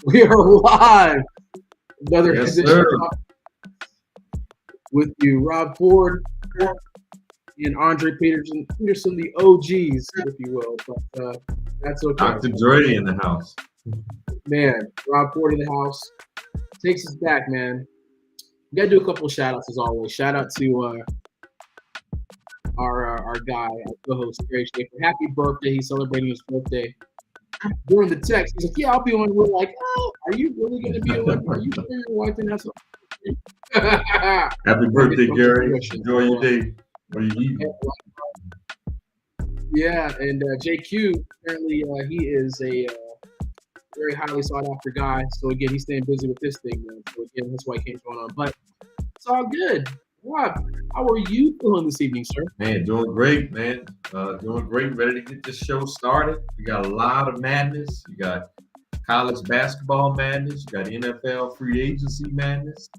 We are live. Another Yes, edition sir. with you, Rob Ford and Andre Peterson, the OGs, if you will. But that's okay. Dr. Dre in the house. Man, Rob Ford in the house takes us back, man. We got to do a couple of shout outs as always. Shout out to our guy, our co-host, Gary Schaefer. Happy birthday. He's celebrating his birthday. During the text, he's like, "Yeah, I'll be on." We're like, "Oh, are you really going to be on? Are you sure your wife didn't have something?" Happy birthday, Gary. Enjoy your day. What are you eating? Yeah, and JQ, apparently he is a very highly sought after guy. So again, he's staying busy with this thing, man. So again, that's why he can't going on. But it's all good. Rob, how are you feeling this evening, sir? Man, doing great, man. Doing great. Ready to get this show started. We got a lot of madness. You got college basketball madness. You got NFL free agency madness.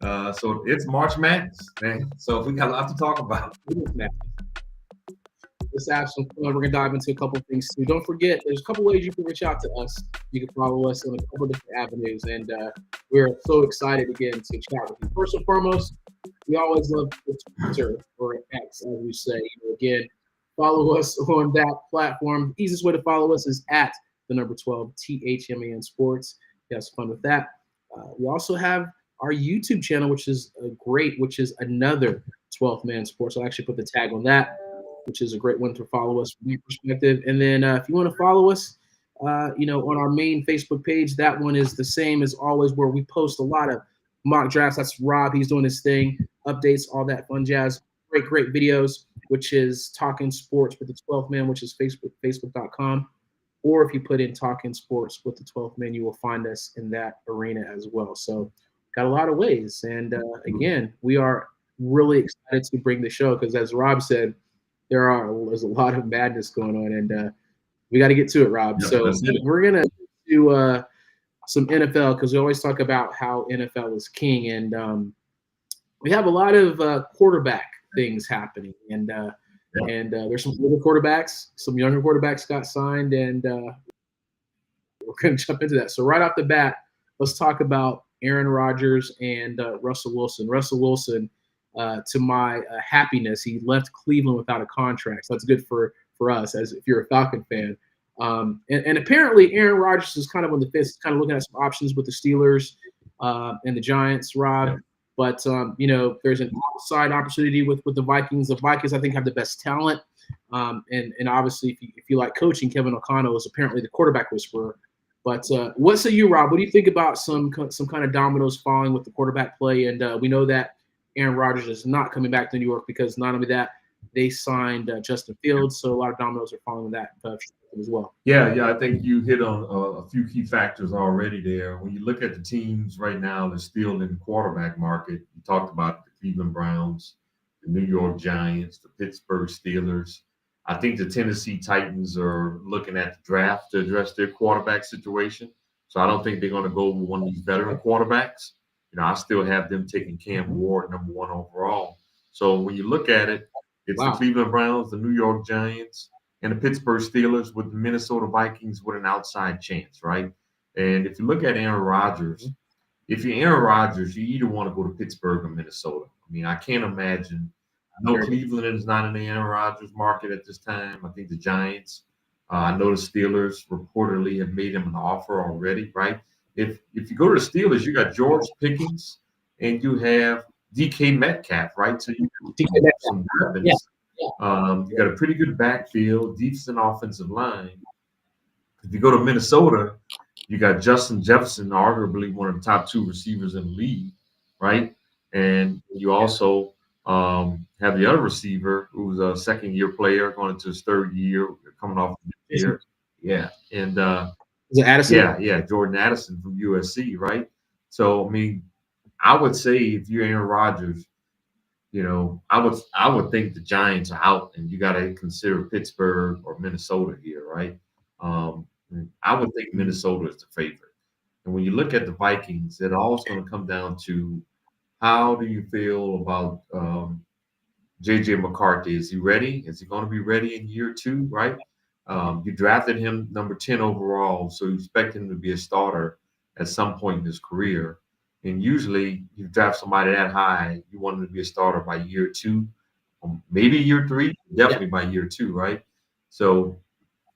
So it's March Madness, man. So we got a lot to talk about. It is madness. Let's have some fun. We're gonna dive into a couple of things too. Don't forget, there's a couple ways you can reach out to us. You can follow us on a couple of different avenues, and we're so excited again to chat with you. First and foremost, we always love Twitter or X, as we say. Again, follow us on that platform. The easiest way to follow us is at the number 12 THMAN Sports. You have some fun with that. We also have our YouTube channel, which is great, which is another 12th Man Sports. I'll actually put the tag on that, which is a great one to follow us from your perspective. And then if you want to follow us, on our main Facebook page, that one is the same as always, where we post a lot of mock drafts. That's Rob. He's doing his thing, updates, all that fun jazz. Great videos, which is Talking Sports with the 12th Man, which is facebook.com. Or if you put in Talking Sports with the 12th Man, you will find us in that arena as well. So got a lot of ways. And again, we are really excited to bring the show because, as Rob said, there's a lot of madness going on, and we got to get to it, Rob. Yep, so that's it. we're gonna do some NFL because we always talk about how NFL is king, and we have a lot of quarterback things happening, and there's some older quarterbacks, some younger quarterbacks got signed, and we're gonna jump into that. So right off the bat, let's talk about Aaron Rodgers and Russell Wilson. Russell Wilson. To my happiness, he left Cleveland without a contract. So that's good for us, as if you're a Falcon fan. And apparently, Aaron Rodgers is kind of on the fence, kind of looking at some options with the Steelers and the Giants, Rob. Yeah. But there's an outside opportunity with the Vikings. The Vikings, I think, have the best talent. And obviously, if you like coaching, Kevin O'Connell is apparently the quarterback whisperer. But what say you, Rob? What do you think about some kind of dominoes falling with the quarterback play? And we know that Aaron Rodgers is not coming back to New York because not only that, they signed Justin Fields, so a lot of dominoes are falling with that as well. Yeah, I think you hit on a few key factors already there. When you look at the teams right now that's still in the quarterback market, you talked about the Cleveland Browns, the New York Giants, the Pittsburgh Steelers. I think the Tennessee Titans are looking at the draft to address their quarterback situation. So I don't think they're going to go with one of these veteran quarterbacks. I still have them taking Cam Ward number 1 overall. So when you look at it, it's the Cleveland Browns, the New York Giants, and the Pittsburgh Steelers with the Minnesota Vikings with an outside chance, right? And if you look at Aaron Rodgers, if you're Aaron Rodgers, you either want to go to Pittsburgh or Minnesota. I mean, I can't imagine. I know Cleveland is not in the Aaron Rodgers market at this time. I think the Giants, I know the Steelers reportedly have made him an offer already, right? If you go to the Steelers, you got George Pickens and you have DK Metcalf, right? So you have some weapons. You got a pretty good backfield, decent offensive line. If you go to Minnesota, you got Justin Jefferson, arguably one of the top 2 receivers in the league, right? And you also have the other receiver who's a second-year player going into his 3rd year, coming off this year. Yeah, and is it Addison? Yeah, Jordan Addison from USC, right? So I mean, I would say if you're Aaron Rodgers, I would think the Giants are out, and you got to consider Pittsburgh or Minnesota here, right? I would think Minnesota is the favorite. And when you look at the Vikings, it all is going to come down to how do you feel about J.J. McCarthy? Is he ready? Is he going to be ready in year 2, right? You drafted him number 10 overall, so you expect him to be a starter at some point in his career. And usually, you draft somebody that high, you want them to be a starter by year two, maybe year three, Yeah. definitely by year two, right? So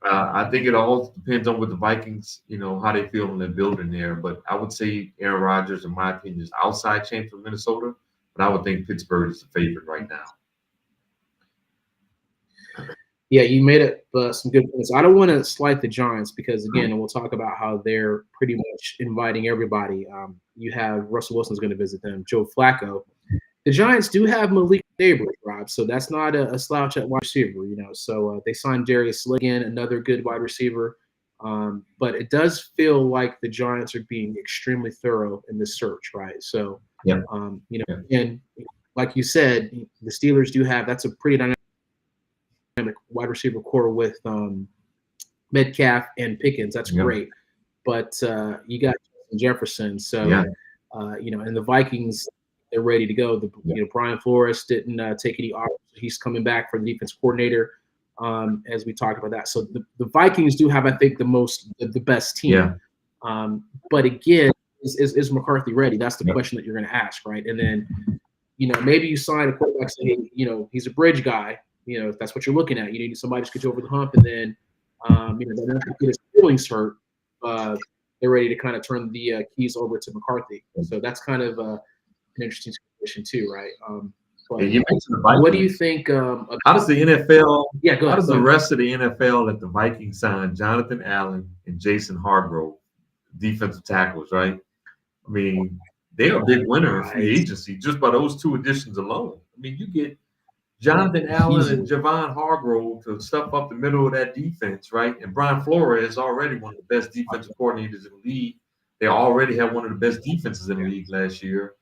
I think it all depends on what the Vikings, how they feel in the building there. But I would say Aaron Rodgers, in my opinion, is outside chance for Minnesota. But I would think Pittsburgh is the favorite right now. Yeah, you made it some good points. I don't want to slight the Giants because, again, we'll talk about how they're pretty much inviting everybody. You have Russell Wilson's going to visit them, Joe Flacco. The Giants do have Malik Neighbors, Rob, so that's not a slouch at wide receiver, So they signed Darius Slay in, another good wide receiver. But it does feel like the Giants are being extremely thorough in this search, right? So, Yeah. And like you said, the Steelers do have – that's a pretty dynamic wide receiver core with Metcalf and Pickens. That's great. But you got Jefferson. So, and the Vikings, they're ready to go. Brian Flores didn't take any offers. He's coming back for the defense coordinator, as we talked about that. So the Vikings do have, I think, the best team. Yeah. But again, is McCarthy ready? That's the question that you're going to ask, right? And then, maybe you sign a quarterback saying, he's a bridge guy. If that's what you're looking at, you need somebody to get you over the hump, and then, they're not going to get his feelings hurt. They're ready to kind of turn the keys over to McCarthy. So that's kind of an interesting situation too, right? You mentioned the Vikings. What do you think? How does the NFL? Yeah, go ahead. How does the rest of the NFL let the Vikings sign Jonathan Allen and Jason Hargrove, defensive tackles? Right. I mean, they are a big winner in free agency just by those two additions alone. I mean, you get Jonathan Allen and Javon Hargrove to stuff up the middle of that defense, right? And Brian Flores is already one of the best defensive coordinators in the league. They already had one of the best defenses in the league last year.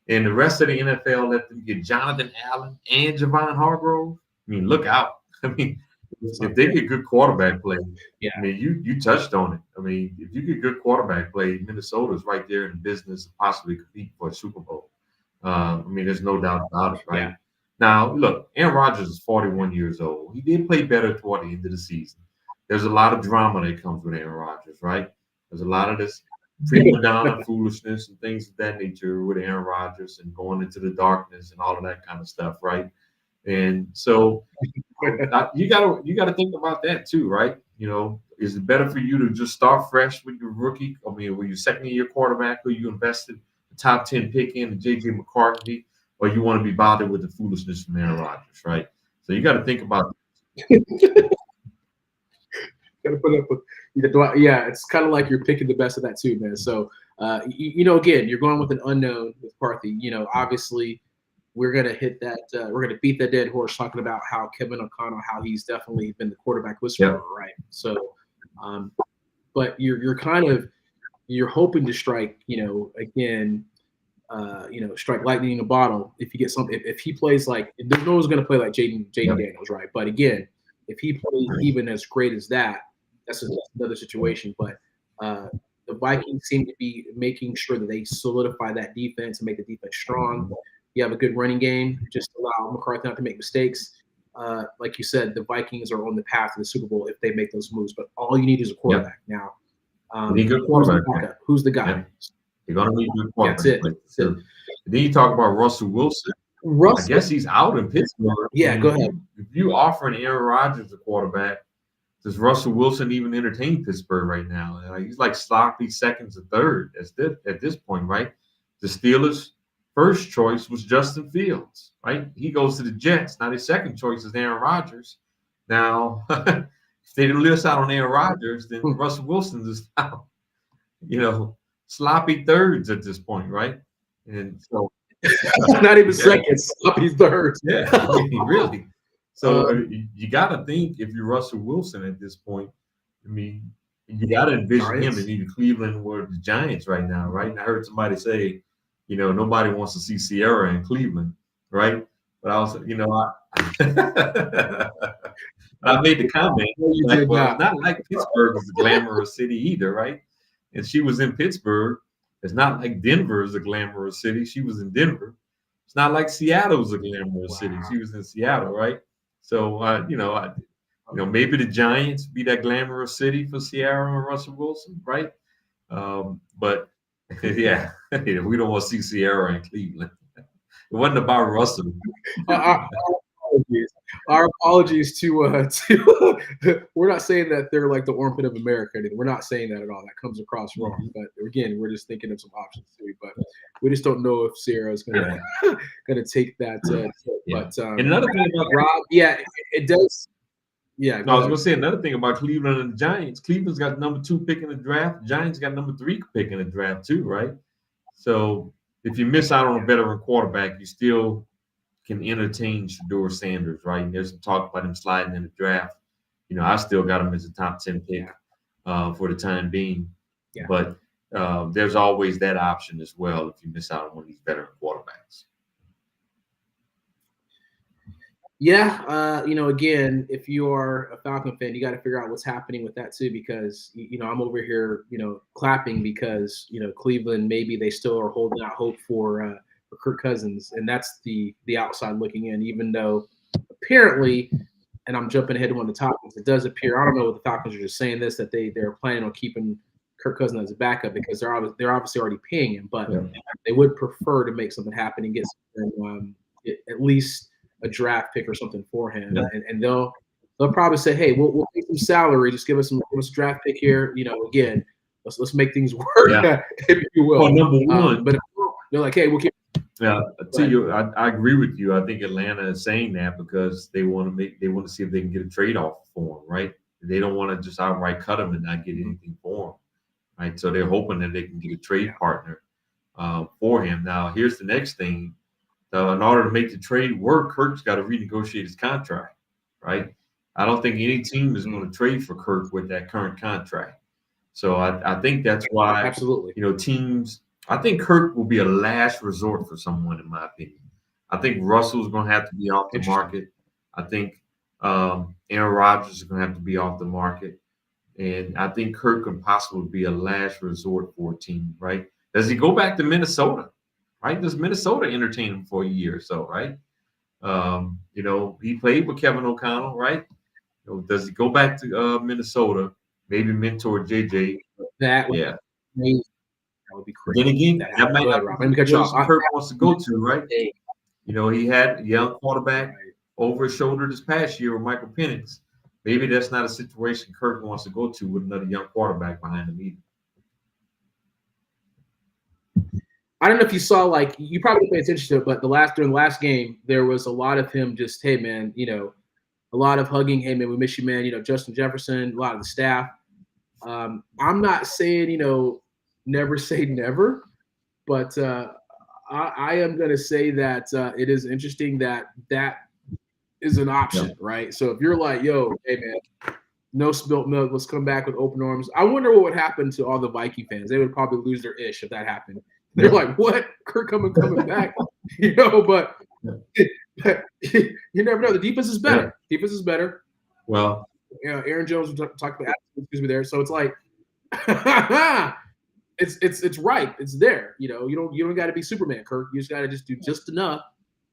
And the rest of the NFL let them get Jonathan Allen and Javon Hargrove. I mean, look out. I mean, if they get good quarterback play, I mean, you touched on it. I mean, if you get good quarterback play, Minnesota's right there in the business of possibly compete for a Super Bowl. I mean, there's no doubt about it, right? Yeah. Now, look, Aaron Rodgers is 41 years old. He did play better toward the end of the season. There's a lot of drama that comes with Aaron Rodgers, right? There's a lot of this prima donna foolishness and things of that nature with Aaron Rodgers and going into the darkness and all of that kind of stuff, right? And so you gotta think about that too, right? Is it better for you to just start fresh with your rookie? I mean, when your second-year quarterback who you invested the top 10 pick in, J.J. McCarthy, or you want to be bothered with the foolishness from Aaron Rodgers, right? So you got to think about it. Got to put up with, it's kind of like you're picking the best of that too, man. So, again, you're going with an unknown with McCarthy. Obviously, we're gonna hit that. We're gonna beat that dead horse talking about how Kevin O'Connell, how he's definitely been the quarterback whisperer, right? So, but you're hoping to strike, again. Strike lightning in a bottle. If you get something, if he plays like, there's no one's going to play like Jaden Daniels, right? But again, if he plays even as great as that, that's another situation. But the Vikings seem to be making sure that they solidify that defense and make the defense strong. You have a good running game, just allow McCarthy not to make mistakes. Like you said, the Vikings are on the path to the Super Bowl if they make those moves. But all you need is a quarterback now. You need a good quarterback. Who's the guy? Yeah. You're going to need a good quarterback. That's it. Then you talk about Russell Wilson. I guess he's out in Pittsburgh. Yeah, go ahead. If you offer Aaron Rodgers a quarterback, does Russell Wilson even entertain Pittsburgh right now? He's like sloppy seconds or third at this point, right? The Steelers' first choice was Justin Fields, right? He goes to the Jets. Now their second choice is Aaron Rodgers. Now, if they list out on Aaron Rodgers, then Russell Wilson is out. Sloppy thirds at this point, right? And so not even seconds, sloppy thirds. Yeah, really. So you got to think if you're Russell Wilson at this point, I mean, you got to envision him in either Cleveland or the Giants right now, right? And I heard somebody say, nobody wants to see Sierra in Cleveland, right? But I was, I made the comment, it's not like Pittsburgh is a glamorous city either, right? And she was in Pittsburgh. It's not like Denver is a glamorous city. She was in Denver. It's not like Seattle is a glamorous city. She was in Seattle, right? So, maybe the Giants be that glamorous city for Sierra and Russell Wilson, right? But yeah, we don't want to see Sierra in Cleveland. It wasn't about Russell. Our apologies. Our apologies to we're not saying that they're like the armpit of America. We're not saying that at all. That comes across wrong. But again, we're just thinking of some options too. But we just don't know if Sierra is gonna take that. Yeah. But And another thing about Rob, yeah, it does. Yeah, no, I was going to say another thing about Cleveland and the Giants. Cleveland's got number 2 pick in the draft. Giants got number 3 pick in the draft too, right? So if you miss out on a veteran quarterback, you still can entertain Shedeur Sanders, right? And there's some talk about him sliding in the draft. I still got him as a top 10 pick for the time being. Yeah. But there's always that option as well if you miss out on one of these veteran quarterbacks. Yeah, again, if you are a Falcon fan, you got to figure out what's happening with that too, because I'm over here, clapping because Cleveland, maybe they still are holding out hope for Kirk Cousins, and that's the outside looking in. Even though apparently, and I'm jumping ahead to one of the topics, it does appear, I don't know what the Falcons are just saying this, that they're planning on keeping Kirk Cousins as a backup because they're obviously already paying him, but they would prefer to make something happen and get at least a draft pick or something for him, and they'll probably say, "Hey, we'll pay some salary. Just give us a draft pick here. Again, let's make things work, if you will." Well, number one, but they're like, "Hey, we'll keep." Yeah, I agree with you. I think Atlanta is saying that because they want to see if they can get a trade offer for him, right? They don't want to just outright cut him and not get anything for him, right? So they're hoping that they can get a trade partner for him. Now, here's the next thing. In order to make the trade work, Kirk's got to renegotiate his contract, right? I don't think any team is going to trade for Kirk with that current contract. So I think that's why, absolutely, teams. I think Kirk will be a last resort for someone, in my opinion. I think Russell's going to have to be off the market. I think Aaron Rodgers is going to have to be off the market, and I think Kirk could possibly be a last resort for a team, right? Does he go back to Minnesota? Right? Does Minnesota entertain him for a year or so, right? He played with Kevin O'Connell, right? Does he go back to Minnesota, maybe mentor JJ? That would be crazy. Then again, that might not be what Kirk wants to go to, right? He had a young quarterback over his shoulder this past year with Michael Penix. Maybe that's not a situation Kirk wants to go to with another young quarterback behind him either. I don't know if you saw, you probably paid attention to it, but during the last game, there was a lot of him just, hey, man, a lot of hugging. Hey, man, we miss you, man. Justin Jefferson, a lot of the staff. I'm not saying, never say never, but I am going to say that it is interesting that is an option, right? So if you're like, yo, hey, man, no spilt milk, let's come back with open arms. I wonder what would happen to all the Viking fans. They would probably lose their ish if that happened. They're like, what? Kirk coming back? But you never know. The defense is better. Defense is better. Well, Aaron Jones talked about excuse me there. So it's like it's right. It's there. You don't got to be Superman, Kirk. You just got to just do just enough.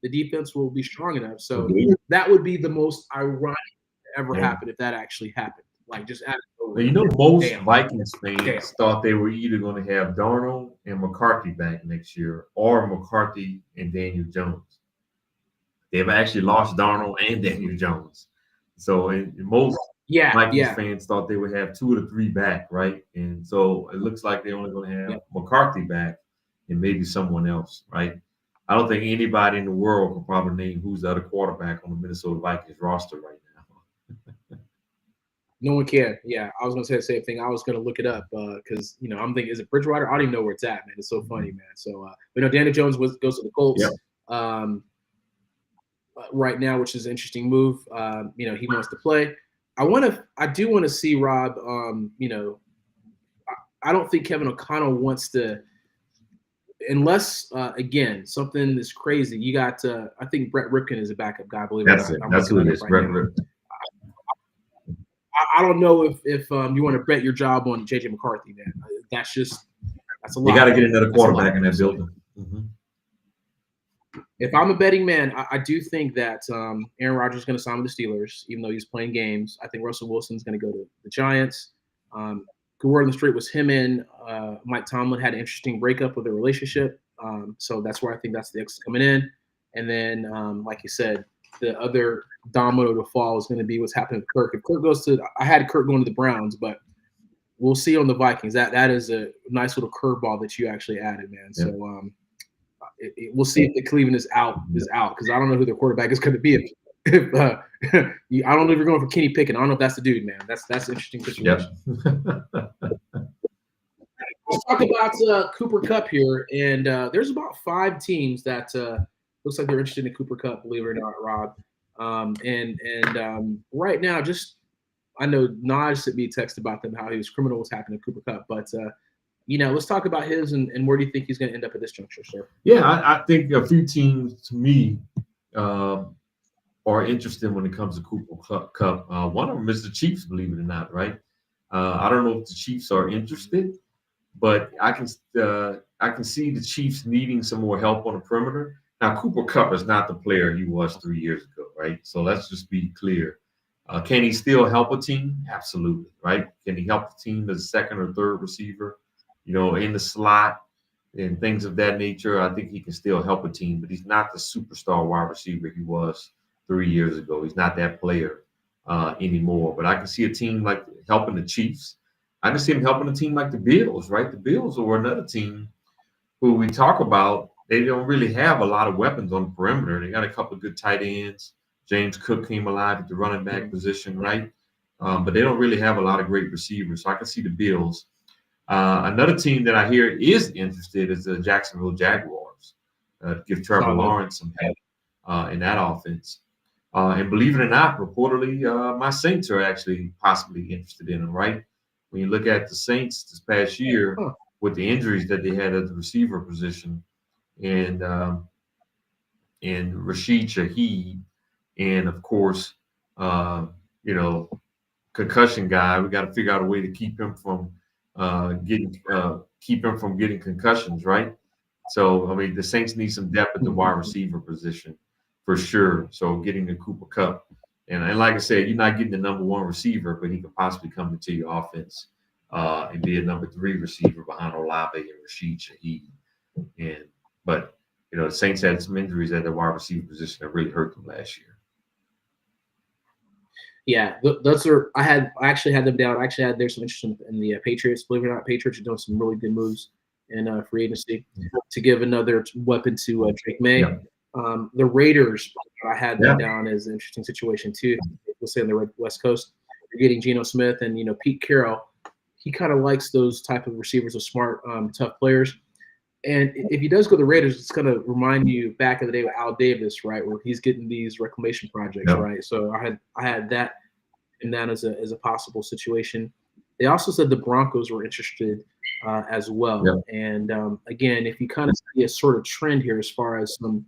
The defense will be strong enough. So that would be the most ironic to ever happen if that actually happened. Just out of nowhere. Most Vikings fans thought they were either going to have Darnold and McCarthy back next year or McCarthy and Daniel Jones. They've actually lost Darnold and Daniel Jones. So most Vikings fans thought they would have 2 of the 3 back, right? And so it looks like they're only going to have McCarthy back and maybe someone else, right? I don't think anybody in the world can probably name who's the other quarterback on the Minnesota Vikings roster right now. No one can. Yeah, I was going to say the same thing. I was going to look it up because, I'm thinking, is it Bridgewater? I don't even know where it's at, man. It's so funny, man. So, Daniel Jones goes to the Colts right now, which is an interesting move. He wants to play. I do want to see Rob, I don't think Kevin O'Connell wants to, unless, again, something is crazy. You got, I think Brett Ripken is a backup guy, I believe. That's it. That's who it is, Brett Ripken. I don't know if you want to bet your job on JJ McCarthy, man. That's a lot. You got to get another quarterback in that building. Mm-hmm. If I'm a betting man, I do think that Aaron Rodgers is going to sign with the Steelers, even though he's playing games. I think Russell Wilson's going to go to the Giants. good word on the street was him and Mike Tomlin had an interesting breakup with their relationship. So that's where I think that's the X coming in. And then, like you said, the other domino to fall is going to be what's happening with Kirk. If Kirk goes to, I had Kirk going to the Browns, but we'll see on the Vikings. That is a nice little curveball that you actually added, man. Yeah. So we'll see if the Cleveland is out because I don't know who their quarterback is going to be. If I don't know if you're going for Kenny Pickett. I don't know if that's the dude, man. That's an interesting situation. Yep. Let's talk about Cooper Kupp here, and there's about 5 teams that looks like they're interested in Cooper Kupp. Believe it or not, Rob. Right now, just I know Naj sent me a text about them how he was criminal what's happening to Cooper Kupp, but let's talk about his and where do you think he's going to end up at this juncture, sir? Yeah, I think a few teams to me are interested when it comes to Cooper Kupp. One of them is the Chiefs, believe it or not, right? I don't know if the Chiefs are interested, but I can see the Chiefs needing some more help on the perimeter. Now, Cooper Kupp is not the player he was 3 years ago, right? So let's just be clear. Can he still help a team? Absolutely, right? Can he help the team as a second or third receiver, in the slot and things of that nature? I think he can still help a team, but he's not the superstar wide receiver he was 3 years ago. He's not that player anymore. But I can see a team like helping the Chiefs. I can see him helping a team like the Bills, right? The Bills are another team who we talk about. They don't really have a lot of weapons on the perimeter. They got a couple of good tight ends. James Cook came alive at the running back position, right? But they don't really have a lot of great receivers. So I can see the Bills. Another team that I hear is interested is the Jacksonville Jaguars. Give Trevor Lawrence some help in that offense. And believe it or not, reportedly, my Saints are actually possibly interested in him, right? When you look at the Saints this past year with the injuries that they had at the receiver position and Rashid Shaheed, and of course, concussion guy, we got to figure out a way to keep him from getting concussions, right? So, I mean, the Saints need some depth at the wide receiver position for sure. So, getting the Cooper Kupp, and like I said, you're not getting the number 1 receiver, but he could possibly come into your offense and be a number 3 receiver behind Olave and Rashid Shaheed. But the Saints had some injuries at the wide receiver position that really hurt them last year. Yeah, those are. I actually had them down. I actually had there's some interest in the Patriots. Believe it or not, Patriots are doing some really good moves in free agency to give another weapon to Drake May. Yeah. The Raiders, I had them down as an interesting situation too. We'll say on the West Coast, you're getting Geno Smith and Pete Carroll. He kind of likes those type of receivers, those smart, tough players. And if he does go to the Raiders, it's going to remind you back in the day with Al Davis, right, where he's getting these reclamation projects, right? So I had that and down as a possible situation. They also said the Broncos were interested as well. Yep. And again, if you kind of see a sort of trend here as far as some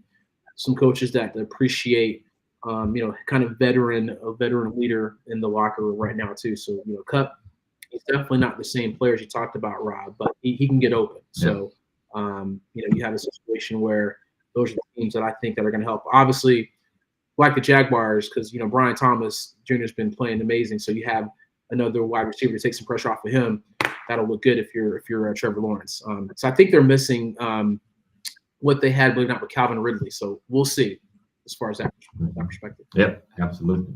coaches that appreciate, kind of a veteran leader in the locker room right now too. So Kupp, he's definitely not the same player as you talked about, Rob, but he can get open. So. You have a situation where those are the teams that I think that are going to help. Obviously, like the Jaguars, because Brian Thomas Jr. has been playing amazing. So you have another wide receiver to take some pressure off of him. That'll look good if you're Trevor Lawrence. So I think they're missing what they had, believe it or not, with Calvin Ridley. So we'll see as far as that perspective. Yep, absolutely.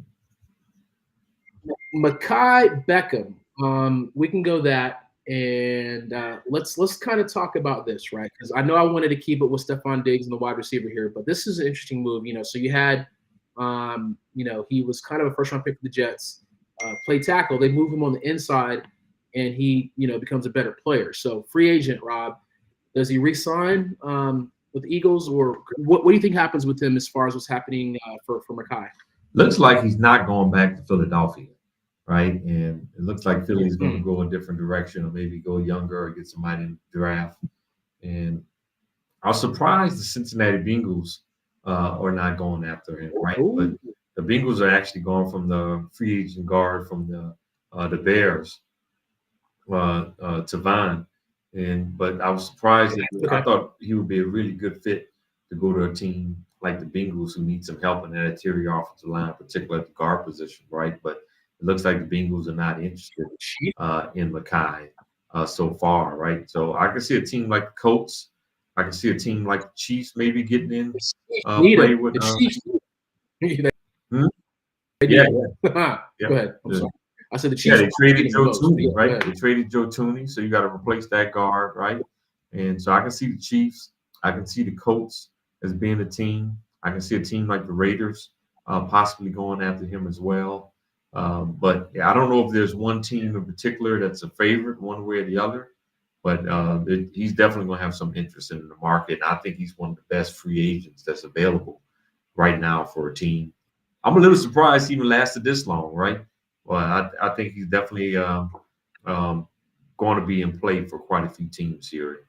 Mekhi Beckham, we can go that. And let's kind of talk about this, right? Because I know I wanted to keep it with Stephon Diggs and the wide receiver here, but this is an interesting move. So you had, he was kind of a first-round pick for the Jets, play tackle. They move him on the inside, and he, becomes a better player. So free agent, Rob, does he re-sign with the Eagles, or what do you think happens with him as far as what's happening for Mekhi? Looks like he's not going back to Philadelphia. Right, and it looks like Philly's going to go a different direction, or maybe go younger, or get somebody in the draft. And I was surprised the Cincinnati Bengals are not going after him, right? But the Bengals are actually going from the free agent guard from the Bears, Tavon. But I was surprised that I thought he would be a really good fit to go to a team like the Bengals, who need some help in that interior offensive line, particularly at the guard position, right? But It looks like the Bengals are not interested Chiefs in Mackay so far, right? So I can see a team like the Colts. I can see a team like the Chiefs maybe getting in need play him. with. The Chiefs need him. Hmm? They Yeah, need him. yeah, Go yeah. ahead. I'm sorry. I said the Yeah, Chiefs they need traded him the Joe most. But Tooney, yeah, go right? ahead. They traded Joe Tooney, so you got to replace that guard, right? And so I can see the Chiefs. I can see the Colts as being a team. I can see a team like the Raiders possibly going after him as well. But yeah, I don't know if there's one team in particular that's a favorite one way or the other. But he's definitely going to have some interest in the market. And I think he's one of the best free agents that's available right now for a team. I'm a little surprised he even lasted this long, right? Well, I think he's definitely going to be in play for quite a few teams here.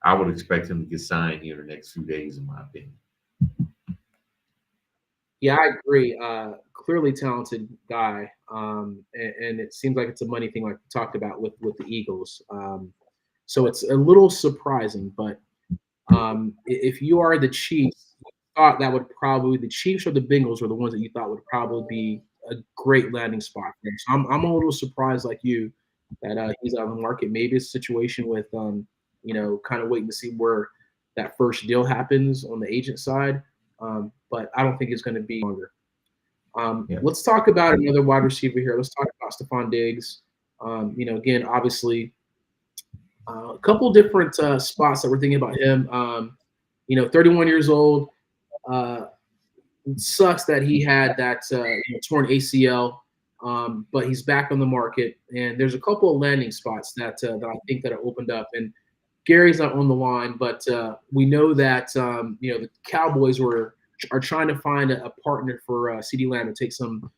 I would expect him to get signed here in the next few days, in my opinion. Yeah, I agree. Clearly talented guy, and it seems like it's a money thing, like we talked about with the Eagles. So it's a little surprising, but if you are the Chiefs, you thought that would probably the Chiefs or the Bengals were the ones that you thought would probably be a great landing spot for him. So I'm a little surprised, like you, that he's on the market. Maybe it's a situation with kind of waiting to see where that first deal happens on the agent side. But I don't think it's going to be longer. Yeah. Let's talk about another wide receiver here. Let's talk about Stephon Diggs. Again, obviously, a couple different spots that we're thinking about him. 31 years old. It sucks that he had that torn ACL, but he's back on the market. And there's a couple of landing spots that I think that are opened up. And Gary's not on the line, but we know that the Cowboys are trying to find a partner for CeeDee Lamb to take some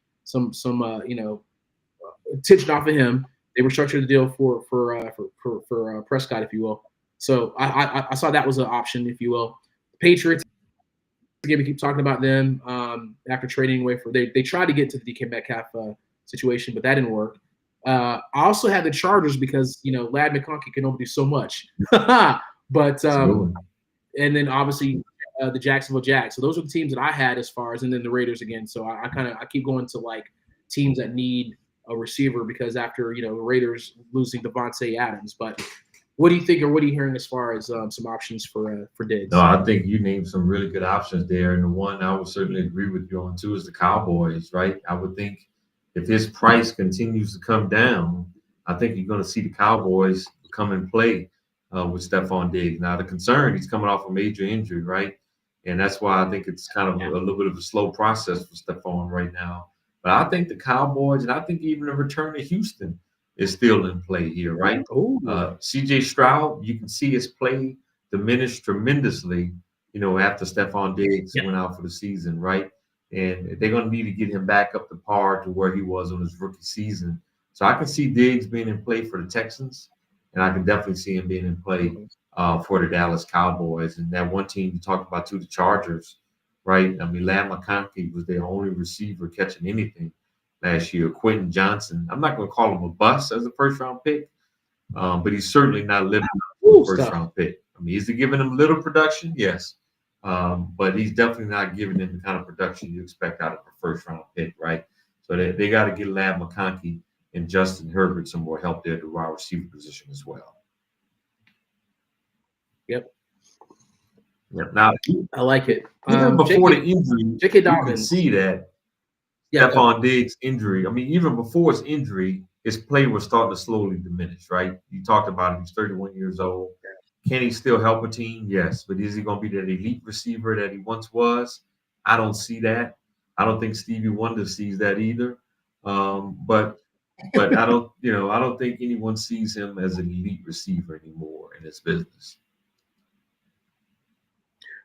attention off of him. They restructured the deal for Prescott, if you will. So I saw that was an option, if you will. The Patriots, again, we keep talking about them after trading away for they tried to get to the DK Metcalf situation, but that didn't work. I also had the Chargers because Lad McConkey can only do so much, but and then obviously the Jacksonville Jags. So those are the teams that I had as far as, and then the Raiders again. So I keep going to like teams that need a receiver because after the Raiders losing Devontae Adams. But what do you think, or what are you hearing as far as some options for Diggs? No, I think you named some really good options there, and the one I would certainly agree with you on too is the Cowboys, right? I would think if his price continues to come down, I think you're going to see the Cowboys come and play with Stephon Diggs. Now, the concern, he's coming off a major injury, right? And that's why I think it's kind of a little bit of a slow process for Stephon right now. But I think the Cowboys, and I think even the return to Houston is still in play here, right? CJ Stroud, you can see his play diminished tremendously, after Stephon Diggs went out for the season, right? And they're going to need to get him back up to par to where he was on his rookie season. So I can see Diggs being in play for the Texans, and I can definitely see him being in play for the Dallas Cowboys. And that one team you talked about too, the Chargers, right? I mean, Lad McConkey was their only receiver catching anything last year. Quentin Johnson, I'm not going to call him a bust as a first-round pick, but he's certainly not living up to a first-round pick. I mean, is he giving him little production? Yes. But he's definitely not giving him the kind of production you expect out of a first-round pick, right? So they got to get Lad McConkey and Justin Herbert some more help there at the wide receiver position as well. Yep. Now, I like it. Even before the injury, J.K. you can see that Stephon Diggs' injury. I mean, even before his injury, his play was starting to slowly diminish, right? You talked about him. He's 31 years old. Can he still help a team? Yes. But is he going to be that elite receiver that he once was? I don't see that. I don't think Stevie Wonder sees that either. But I don't think anyone sees him as an elite receiver anymore in this business.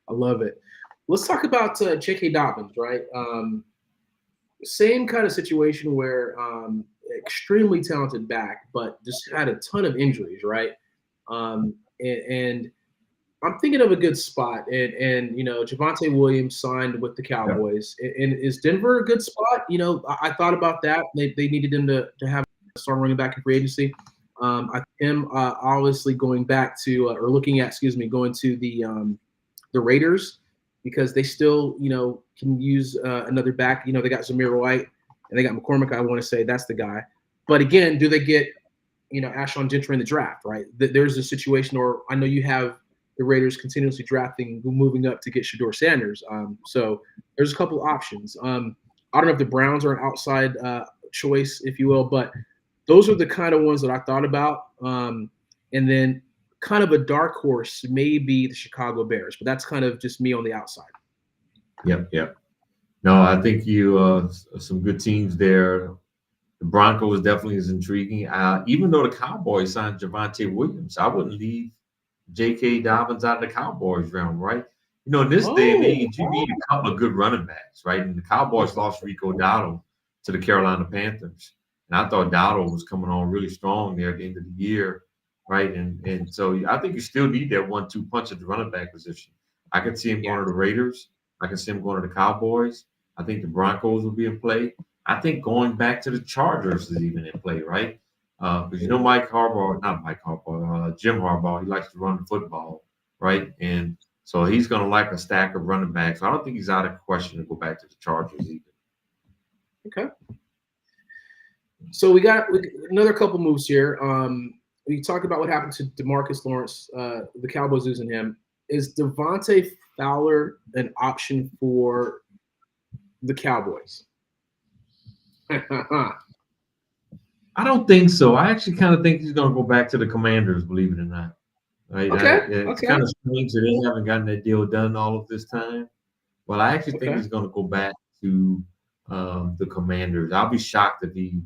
I love it. Let's talk about J.K. Dobbins, right? Same kind of situation where extremely talented back, but just had a ton of injuries, right? And I'm thinking of a good spot. And Javonte Williams signed with the Cowboys. And is Denver a good spot? I thought about that. They needed him to have a strong running back in free agency. Him obviously going back to going to the Raiders because they still can use another back. They got Zamir White. and they got McCormick. I want to say that's the guy. But again, do they get Ashon Gentry in the draft? Right? There's a situation, or I know you have the Raiders continuously drafting, moving up to get Shedeur Sanders. So there's a couple options. I don't know if the Browns are an outside choice, if you will, but those are the kind of ones that I thought about. And then kind of a dark horse may be the Chicago Bears, but that's kind of just me on the outside. Yep. No, I think you some good teams there. The Broncos definitely is intriguing. Even though the Cowboys signed Javonte Williams, I wouldn't leave J.K. Dobbins out of the Cowboys realm, right? In this day and age, you need a couple of good running backs, right? And the Cowboys lost Rico Dowdle to the Carolina Panthers. And I thought Dowdle was coming on really strong there at the end of the year, right? And so I think you still need that 1-2 punch at the running back position. I could see him going to the Raiders. I can see him going to the Cowboys. I think the Broncos will be in play. I think going back to the Chargers is even in play, right? Because Jim Harbaugh, he likes to run the football, right? And so he's going to like a stack of running backs. I don't think he's out of question to go back to the Chargers either. Okay. So we got another couple moves here. We talked about what happened to DeMarcus Lawrence, the Cowboys losing him. Is Devontae Fowler an option for the Cowboys? I don't think so. I actually kind of think he's going to go back to the Commanders, believe it or not. Right? It's kind of strange that they haven't gotten that deal done all of this time. Well, I actually think he's going to go back to the Commanders. I'll be shocked if he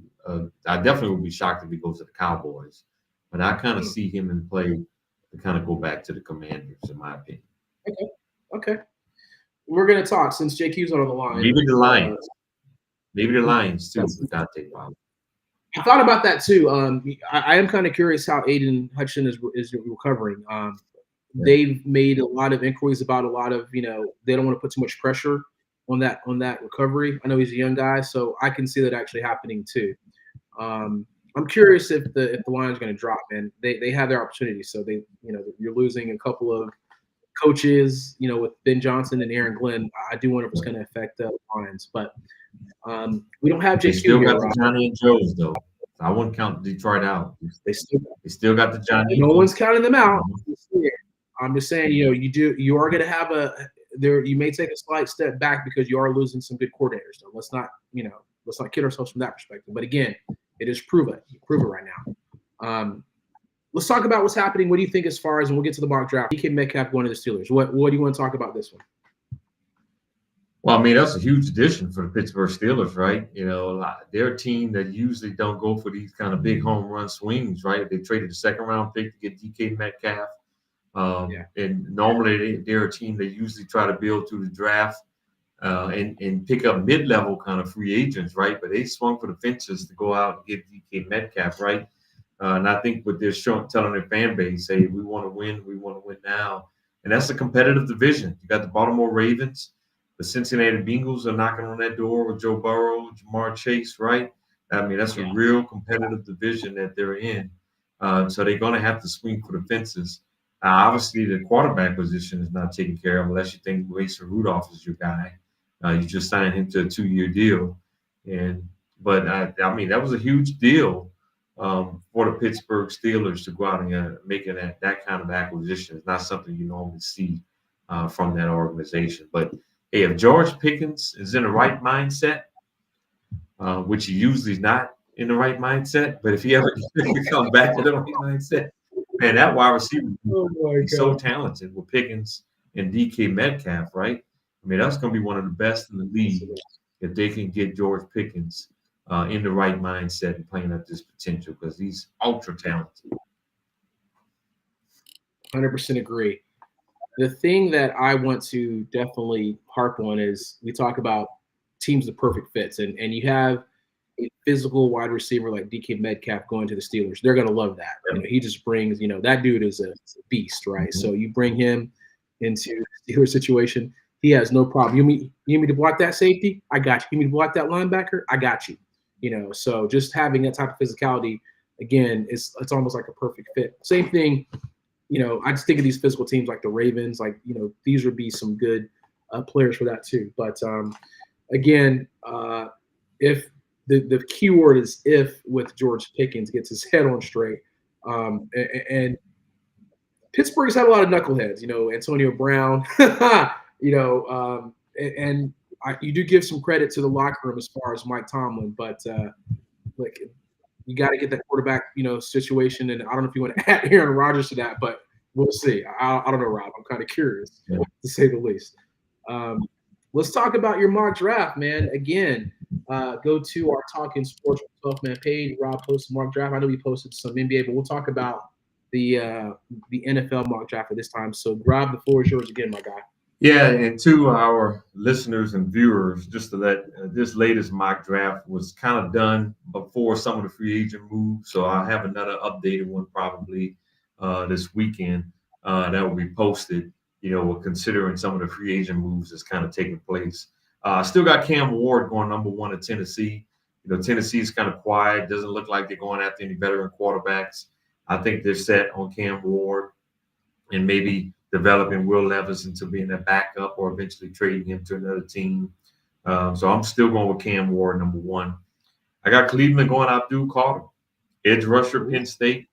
I definitely will be shocked if he goes to the Cowboys. But I kind of see him in play to kind of go back to the Commanders, in my opinion. Okay. We're going to talk since JQ's on the line. Maybe the Lions. Maybe the Lions, too, with Dante Fowler. I thought about that, too. I am kind of curious how Aiden Hutchinson is recovering. They've made a lot of inquiries about a lot of, they don't want to put too much pressure on that recovery. I know he's a young guy, so I can see that actually happening, too. I'm curious if the Lions are going to drop, and they have their opportunity. So you're losing a couple of coaches, with Ben Johnson and Aaron Glenn. I do wonder if it's going to affect the Lions, but we don't have JQ. They still got the Johnny and Joes, though. I wouldn't count Detroit out. They still got the Johnny. No one's counting them out. I'm just saying, you are going to have you may take a slight step back because you are losing some good coordinators. So let's not kid ourselves from that perspective. But again, it is proven. You prove it right now. Let's talk about what's happening. What do you think as far as, and we'll get to the mock draft, DK Metcalf going to the Steelers. What do you want to talk about this one? Well, I mean, that's a huge addition for the Pittsburgh Steelers, right? They're a team that usually don't go for these kind of big home run swings, right? They traded the second-round pick to get DK Metcalf. And normally they're a team that usually try to build through the draft and pick up mid-level kind of free agents, right? But they swung for the fences to go out and get DK Metcalf, right? And I think what they're telling their fan base, hey, we want to win now. And that's a competitive division. You got the Baltimore Ravens. The Cincinnati Bengals are knocking on that door with Joe Burrow, Jamar Chase, right? I mean, that's a real competitive division that they're in. So they're going to have to swing for the fences. Obviously, the quarterback position is not taken care of unless you think Mason Rudolph is your guy. You just signed him to a 2-year deal. But that was a huge deal for the Pittsburgh Steelers to go out and making that kind of acquisition. It's not something you normally see from that organization. But hey, if George Pickens is in the right mindset, which he usually is not in the right mindset, but if he ever comes back to the right mindset, man, that wide receiver is so talented with Pickens and DK Metcalf, right? I mean, that's going to be one of the best in the league if they can get George Pickens in the right mindset and playing up this potential because he's ultra talented. 100% agree. The thing that I want to definitely harp on is we talk about teams of perfect fits, and you have a physical wide receiver like DK Metcalf going to the Steelers. They're going to love that. He just brings, that dude is a beast, right? Mm-hmm. So you bring him into the Steelers situation, he has no problem. You need me to block that safety? I got you. You need me to block that linebacker? I got you. So just having that type of physicality, again, it's almost like a perfect fit. Same thing. I just think of these physical teams like the Ravens, these would be some good players for that too. But again, if the key word is if with George Pickens gets his head on straight. And Pittsburgh's had a lot of knuckleheads, Antonio Brown, and you do give some credit to the locker room as far as Mike Tomlin, but like you got to get that quarterback, situation. And I don't know if you want to add Aaron Rodgers to that, but we'll see. I don't know, Rob. I'm kind of curious, to say the least. Let's talk about your mock draft, man. Again, go to our Talking Sports 12 man page. Rob posted mock draft. I know he posted some NBA, but we'll talk about the NFL mock draft at this time. So, Rob, the floor is yours again, my guy. Yeah, and to our listeners and viewers, just to let this latest mock draft was kind of done before some of the free agent moves. So I'll have another updated one probably this weekend that will be posted. Considering some of the free agent moves that's kind of taking place. Still got Cam Ward going number 1 at Tennessee. Tennessee is kind of quiet. Doesn't look like they're going after any veteran quarterbacks. I think they're set on Cam Ward and maybe developing Will Levis into being a backup or eventually trading him to another team. So I'm still going with Cam Ward, number 1. I got Cleveland going Abdul Carter, edge rusher, Penn State.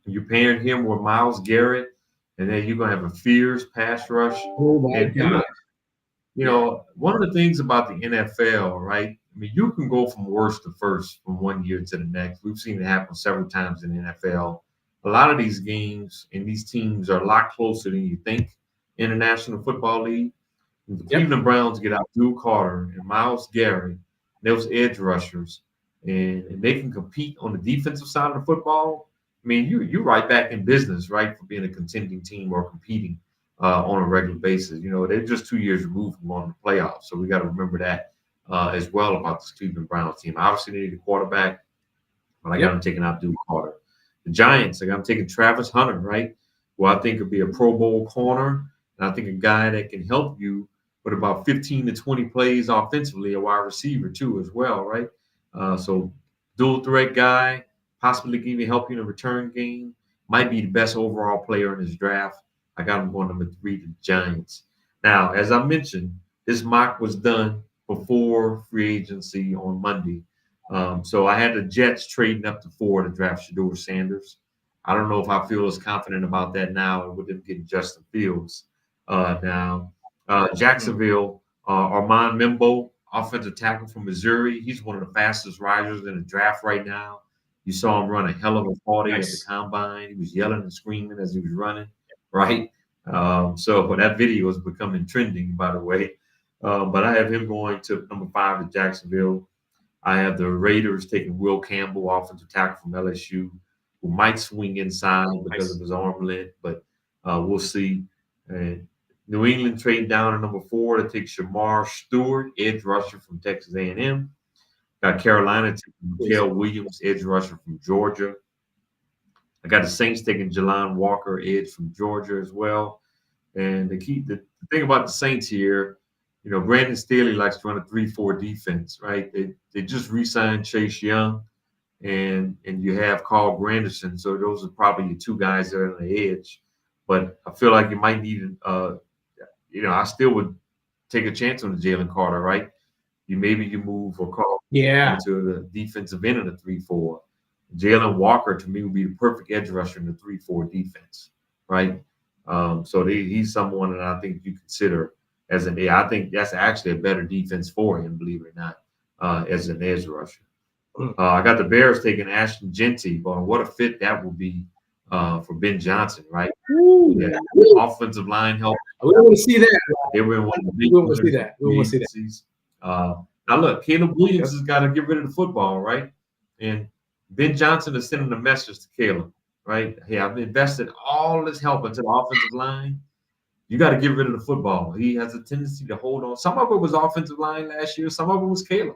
You're pairing him with Myles Garrett, and then you're going to have a fierce pass rush. Oh, my God. One of the things about the NFL, right? I mean, you can go from worst to first from one year to the next. We've seen it happen several times in the NFL. A lot of these games and these teams are a lot closer than you think in the National Football League. The Cleveland Browns get Abdul Carter and Myles Garrett, those edge rushers, and they can compete on the defensive side of the football. I mean, you're right back in business, right, for being a contending team or competing on a regular basis. They're just 2 years removed from going to the playoffs, so we got to remember that as well about this Cleveland Browns team. Obviously, they need a quarterback, but I got them taking Abdul Carter. The Giants, I'm taking Travis Hunter, right, who I think could be a Pro Bowl corner, and I think a guy that can help you with about 15 to 20 plays offensively, a wide receiver too as well, right? So dual threat guy, possibly can even help you in a return game. Might be the best overall player in this draft. I got him going number 3 to the Giants. Now, as I mentioned, this mock was done before free agency on Monday. So I had the Jets trading up to 4 to draft Shedeur Sanders. I don't know if I feel as confident about that now with them getting Justin Fields now. Jacksonville, Armand Membo, offensive tackle from Missouri. He's one of the fastest risers in the draft right now. You saw him run a hell of a 40 at the combine. He was yelling and screaming as he was running, right? But that video is becoming trending, by the way. But I have him going to number 5 to Jacksonville. I have the Raiders taking Will Campbell, offensive tackle from LSU, who might swing inside because of his arm length, but we'll see. And New England trading down to number 4 to take Shamar Stewart, edge rusher from Texas A&M. Got Carolina taking Mikael Williams, edge rusher from Georgia. I got the Saints taking Jelon Walker, edge from Georgia as well. And the thing about the Saints here, Brandon Staley likes to run a 3-4 defense, right? They just re-signed Chase Young, and you have Carl Granderson. So those are probably your 2 guys that are on the edge. But I feel like you might need, I still would take a chance on the Jalen Carter, right? You move or Carl into the defensive end of the 3-4. Jalen Walker, to me, would be the perfect edge rusher in the 3-4 defense, right? So he's someone that I think you consider as I think that's actually a better defense for him, believe it or not, as an edge rusher. I got the Bears taking Ashton Jeanty, but what a fit that would be for Ben Johnson, right? Offensive line help. We don't want to see that. They were in one of the big we don't want to see that. We don't want to see that. Now look, Caleb Williams has got to get rid of the football, right? And Ben Johnson is sending a message to Caleb, right? Hey, I've invested all this help into the offensive line. You got to get rid of the football. He has a tendency to hold on. Some of it was offensive line last year. Some of it was Caleb.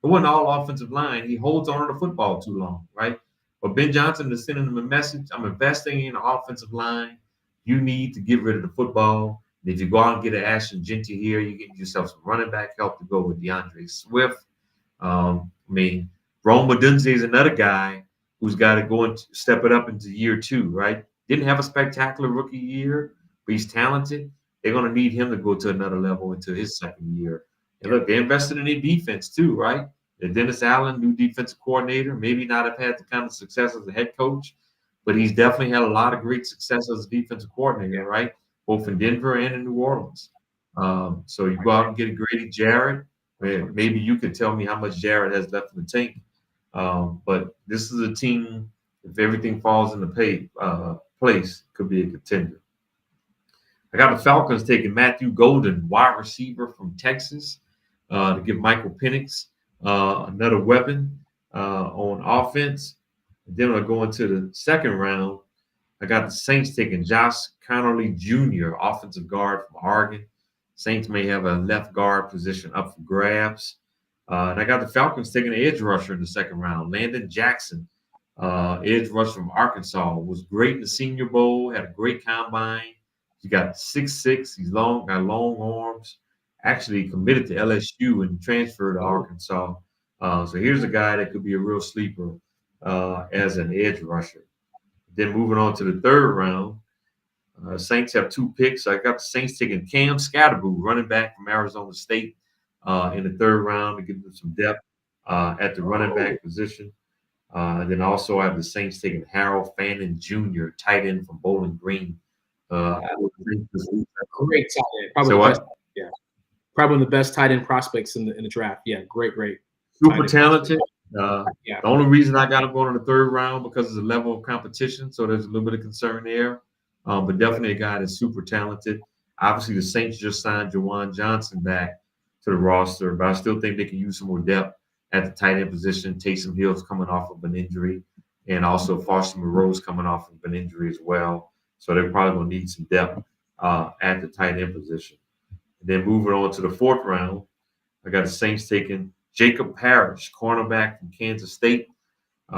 It wasn't all offensive line. He holds on to the football too long, right? But Ben Johnson is sending him a message. I'm investing in the offensive line. You need to get rid of the football. And if you go out and get an Ashton Jeanty here, you get yourself some running back help to go with DeAndre Swift. Rome Odunze is another guy who's got to go and step it up into year 2, right? Didn't have a spectacular rookie year, but he's talented. They're going to need him to go to another level into his second year. And look, they invested in their defense too, right? Dennis Allen, new defensive coordinator, maybe not have had the kind of success as a head coach, but he's definitely had a lot of great success as a defensive coordinator, right? Both in Denver and in New Orleans. So you go out and get a Grady Jarrett. Maybe you could tell me how much Jarrett has left in the tank. But this is a team, if everything falls into place, could be a contender. I got the Falcons taking Matthew Golden, wide receiver from Texas, to give Michael Penix another weapon on offense. And then I go into the second round. I got the Saints taking Josh Connerly Jr., offensive guard from Oregon. Saints may have a left guard position up for grabs. And I got the Falcons taking an edge rusher in the second round. Landon Jackson, edge rusher from Arkansas, was great in the Senior Bowl, had a great combine. He got 6'6", he's got long arms. Actually committed to LSU and transferred to Arkansas. So here's a guy that could be a real sleeper as an edge rusher. Then moving on to the third round, Saints have 2 picks. I got the Saints taking Cam Scatterboo, running back from Arizona State, in the third round to give them some depth at the running back position. And then also I have the Saints taking Harold Fannin Jr., tight end from Bowling Green. Great tight end. Probably one of the best tight end prospects in the draft. Yeah, great. Super talented. The only reason I got him going in the third round because of the level of competition, so there's a little bit of concern there. But definitely a guy that's super talented. Obviously, the Saints just signed Juwan Johnson back to the roster, but I still think they can use some more depth at the tight end position. Taysom Hill's coming off of an injury, and also Foster Moreau's coming off of an injury as well. So they're probably going to need some depth at the tight end position. And then moving on to the fourth round, I got the Saints taking Jacob Parrish, cornerback from Kansas State. I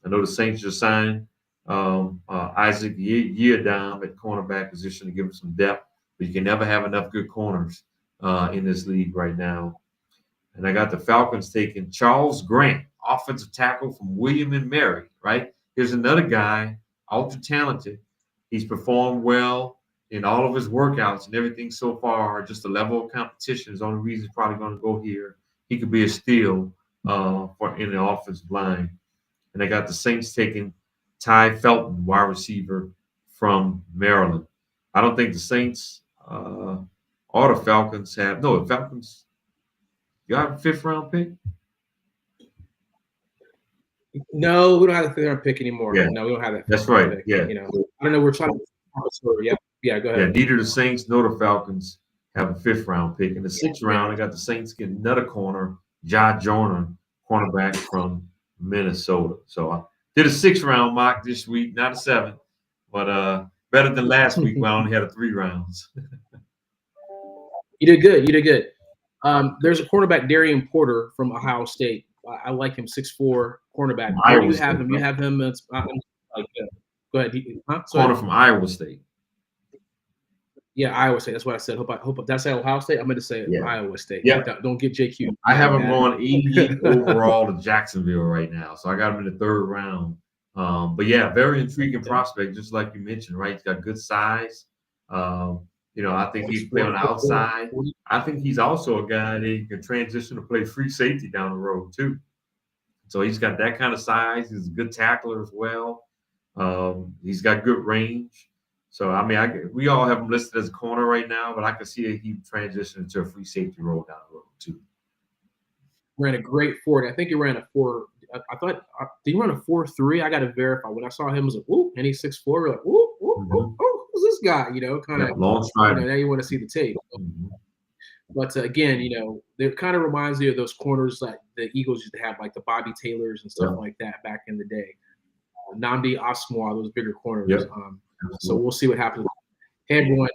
know the Saints just signed Isaac Yiadom at cornerback position to give him some depth, but you can never have enough good corners in this league right now. And I got the Falcons taking Charles Grant, offensive tackle from William and Mary, right? Here's another guy, ultra talented. He's performed well in all of his workouts and everything so far. Just the level of competition is the only reason he's probably going to go here. He could be a steal in the offensive line. And I got the Saints taking Ty Felton, wide receiver from Maryland. I don't think the Saints or the Falcons have – no, the Falcons – you have a fifth-round pick? No, we don't have the fifth-round pick anymore. Yeah. No, we don't have that. That's right. Pick. Yeah. I don't know. We're trying to – Yeah, go ahead. Yeah, neither the Saints nor the Falcons have a fifth-round pick. In the sixth round, I got the Saints getting another corner, Jai Joyner, cornerback from Minnesota. So I did a sixth-round mock this week, not a seventh, but better than last week when I only had 3 rounds. You did good. There's a cornerback, Darian Porter from Ohio State. I like him, 6'4", cornerback. Where do you have him? You have him. Go ahead. Corner from Iowa State. Yeah, Iowa State. That's what I said. Hope did I say Ohio State? I meant to say Iowa State. Yeah. Don't get JQ. I have him going 88 overall to Jacksonville right now. So I got him in the third round. But yeah, very intriguing prospect, just like you mentioned, right? He's got good size. I think he's playing on the outside. I think he's also a guy that can transition to play free safety down the road too. So he's got that kind of size. He's a good tackler as well. He's got good range. So, I mean, we all have him listed as a corner right now, but I can see he transitioning to a free safety role down the road too. Ran a great 40. I think he ran a 4. I thought, did he run a 4.3? I got to verify. When I saw him, I was like, ooh, and he's 6'4". We're like, ooh, who's this guy? Kind of long stride. Now you want to see the tape. But again, it kind of reminds me of those corners that the Eagles used to have, like the Bobby Taylors and stuff like that back in the day. Nnamdi Asomugha, those bigger corners. Yep. So we'll see what happens. Hey, everyone,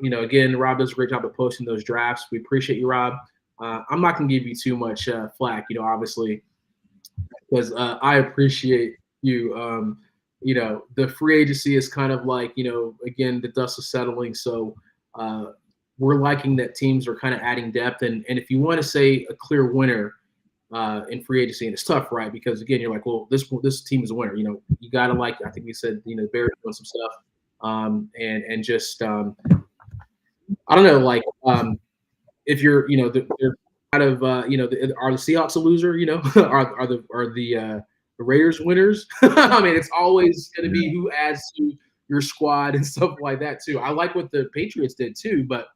again, Rob does a great job of posting those drafts. We appreciate you, Rob. I'm not going to give you too much flack, obviously, because I appreciate you. The free agency is kind of like, again, the dust is settling. So we're liking that teams are kind of adding depth. And if you want to say a clear winner in free agency, and it's tough, right? Because, again, you're like, well, this team is a winner. You got to I think we said, the Bears doing some stuff. And just I don't know, if you're, out of are the Seahawks a loser? Are the Raiders winners? I mean, it's always going to be who adds to your squad and stuff like that too. I like what the Patriots did too, but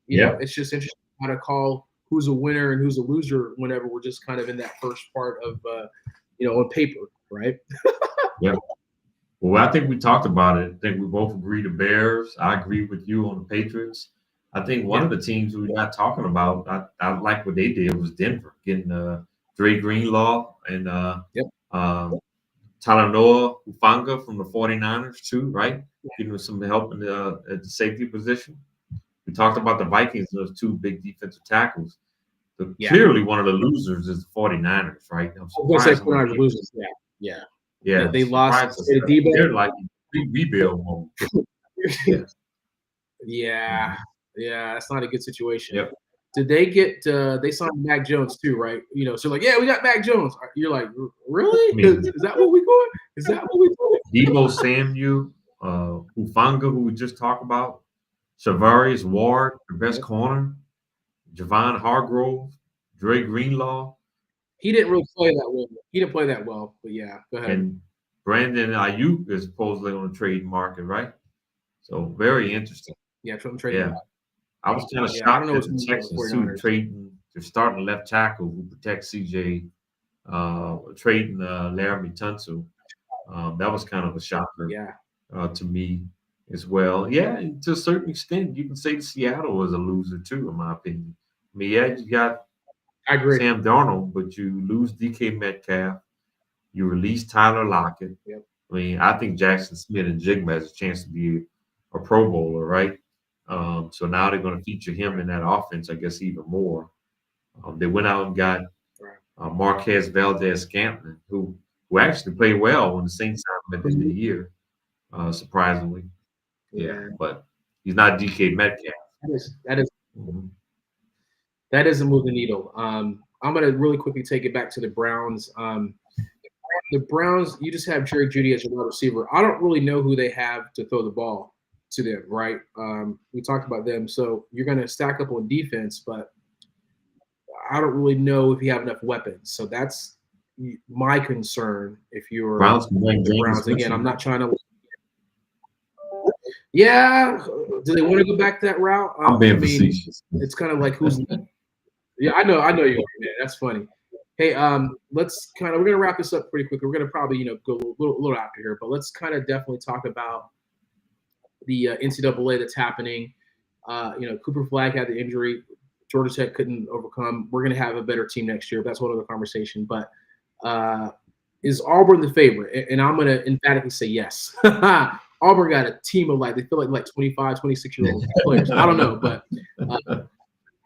it's just interesting how to call who's a winner and who's a loser whenever we're just kind of in that first part of on paper, right? Yeah. Well, I think we talked about it. I think we both agree the Bears. I agree with you on the Patriots. I think one of the teams we're not talking about, I like what they did was Denver, getting Dre Greenlaw and Talanoa Hufanga from the 49ers too, right? Giving them some help in at the safety position. We talked about the Vikings, those two big defensive tackles. Clearly one of the losers is the 49ers, right? I'm surprised. 49ers losers. Yeah. Yeah, they lost to Debo. They're like rebuild mode. Yeah, that's not a good situation. Yep. Did they get? They signed Mac Jones too, right? So like, yeah, we got Mac Jones. You're like, really? Is that what we going? Is that what we doing? Debo Samuel, Hufanga, who we just talked about, Shavarius Ward, the best corner, Javon Hargrove, Dre Greenlaw. He didn't really play that well. He didn't play that well, but yeah, go ahead. And Brandon Ayuk is supposedly on the trade market, right? So very interesting. Yeah, from trading. Yeah. I was kind of shocked at the Texans too, trading their starting left tackle who protects CJ, trading Laramie Tunsil. That was kind of a shocker to me as well. Yeah, and to a certain extent, you can say Seattle was a loser too, in my opinion. I mean, yeah, you got Sam Darnold, but you lose DK Metcalf. You release Tyler Lockett. Yep. I mean, I think Jackson Smith and Jigma has a chance to be a Pro Bowler, right? So now they're going to feature him in that offense, I guess, even more. They went out and got Marquez Valdez-Scantling, who actually played well when the Saints signed him at the end of the year, surprisingly. Yeah, but he's not DK Metcalf. That doesn't move the needle. I'm going to really quickly take it back to the Browns. The Browns, you just have Jerry Jeudy as your wide receiver. I don't really know who they have to throw the ball to them, right? We talked about them. So you're going to stack up on defense, but I don't really know if you have enough weapons. So that's my concern if you're the Browns. Again, I'm not trying to – yeah. Do they want to go back that route? I'm being facetious. It's kind of like who's – yeah, I know you are, man. That's funny. Hey, we're gonna wrap this up pretty quickly. We're gonna probably go a little after here, but let's kind of definitely talk about the NCAA that's happening. Cooper Flagg had the injury. Georgia Tech couldn't overcome. We're gonna have a better team next year. That's one other conversation. But is Auburn the favorite? And I'm gonna emphatically say yes. Auburn got a team of they feel like 25, 26-year-old players. I don't know, but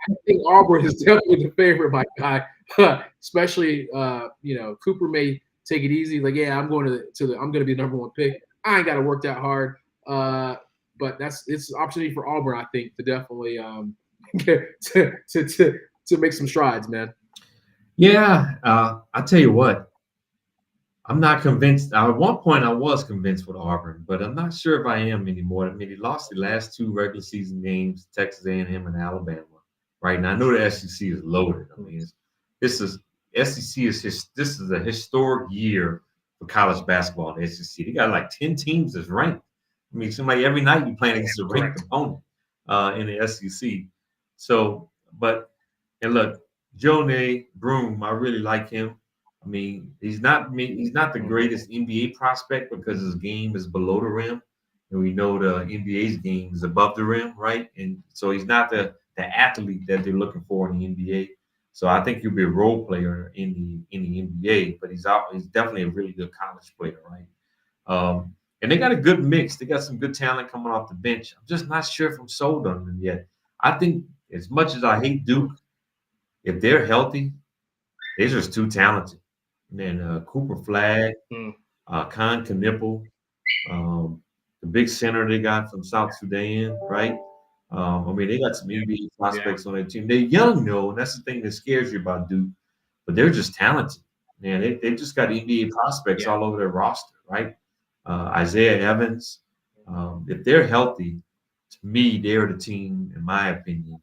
I think Auburn is definitely the favorite, my guy. Especially, Cooper may take it easy. Like, yeah, I'm going I'm going to be the number one pick. I ain't got to work that hard. But it's an opportunity for Auburn, I think, to definitely to make some strides, man. Yeah, I tell you what, I'm not convinced. At one point, I was convinced with Auburn, but I'm not sure if I am anymore. I mean, he lost the last two regular season games, Texas A&M and Alabama. Right now, I know the SEC is loaded. I mean, this is a historic year for college basketball in the SEC. They got like 10 teams that's ranked. I mean, somebody every night you're playing against a ranked opponent in the SEC. So, and look, Jonah Broome, I really like him. I mean, he's not the greatest NBA prospect because his game is below the rim, and we know the NBA's game is above the rim, right? And so he's not the athlete that they're looking for in the NBA. So I think he'll be a role player in the NBA, but he's definitely a really good college player, right? And they got a good mix. They got some good talent coming off the bench. I'm just not sure if I'm sold on them yet. I think as much as I hate Duke, if they're healthy, they're just too talented. And then Cooper Flagg, Khan Knipple, the big center they got from South Sudan, right? I mean, they got some NBA prospects on their team. They're young, though, and that's the thing that scares you about Duke. But they're just talented. Man, they just got NBA prospects all over their roster, right? Isaiah Evans. If they're healthy, to me, they're the team, in my opinion,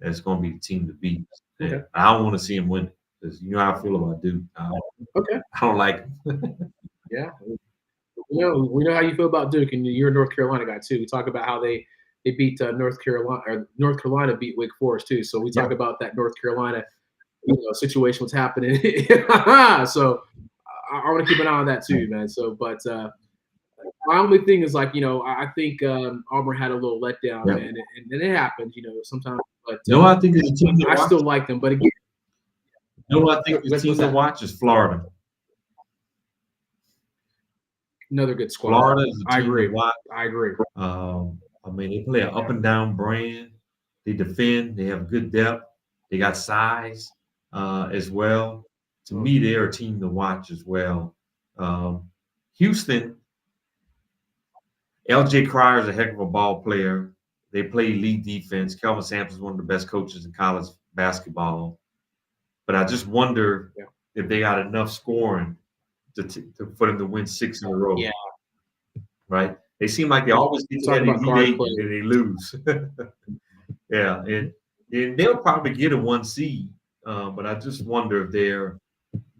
that's going to be the team to beat. Okay. And I don't want to see him win because you know how I feel about Duke. Okay. I don't like him. Yeah. We know how you feel about Duke, and you're a North Carolina guy too. We talk about how they beat North Carolina, or North Carolina beat Wake Forest too. So we talk about that North Carolina, situation, what's happening. So I want to keep an eye on that too, man. So, but my only thing is like, I think Auburn had a little letdown, Yeah. man, and it happens, sometimes. But No, I think it's a team to I watch. still like them. But again, No, I think the what's team to that? watch is Florida. Another good squad. Florida is a I team agree. to watch. I agree. I mean, they play an up and down brand. They defend. They have good depth. They got size as well. To me, they're a team to watch as well. Houston, L.J. Cryer is a heck of a ball player. They play elite defense. Kelvin Sampson is one of the best coaches in college basketball. But I just wonder if they got enough scoring for them to win 6 in a row. Yeah. Right? They seem like they always get to that Elite Eight and then they lose. Yeah, and they'll probably get a 1 seed, but I just wonder if they're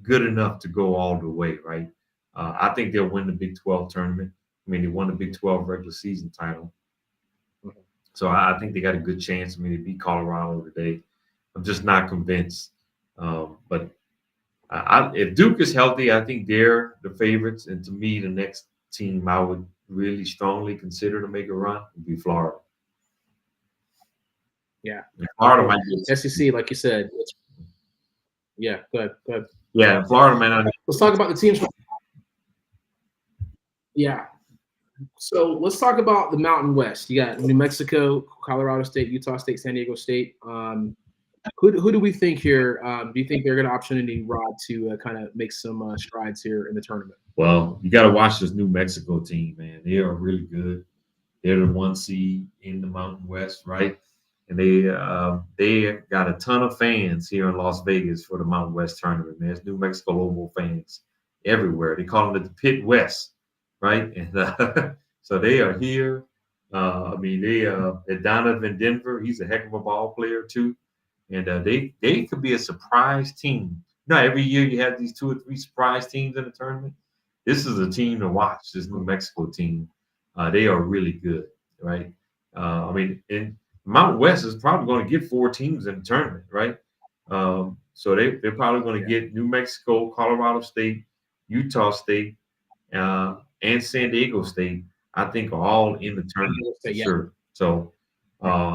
good enough to go all the way, right? I think they'll win the Big 12 tournament. I mean, they won the Big 12 regular season title. So I think they got a good chance. I mean, they beat Colorado today. I'm just not convinced. But if Duke is healthy, I think they're the favorites. And to me, the next team I would really strongly consider to make a run would be Florida. Yeah. Florida might be SEC, like you said. Yeah, good. Yeah, Florida might not. Let's talk about the teams. Yeah. So let's talk about the Mountain West. You got New Mexico, Colorado State, Utah State, San Diego State. Who do we think here? Do you think they're going to opportunity, Rod, to kind of make some strides here in the tournament? Well, you got to watch this New Mexico team, man. They are really good. They're the 1 seed in the Mountain West, right? And they got a ton of fans here in Las Vegas for the Mountain West tournament. Man, there's New Mexico Lobo fans everywhere. They call it the Pit West, right? And so they are here. I mean, Donovan Denver. He's a heck of a ball player too, and they could be a surprise team. Now, every year you have these 2 or 3 surprise teams in the tournament. This is a team to watch. This New Mexico team, they are really good, right? I mean, in Mountain West is probably going to get 4 teams in the tournament, right? So they're probably going to get New Mexico, Colorado State, Utah State, and San Diego State. I think are all in the tournament for sure. So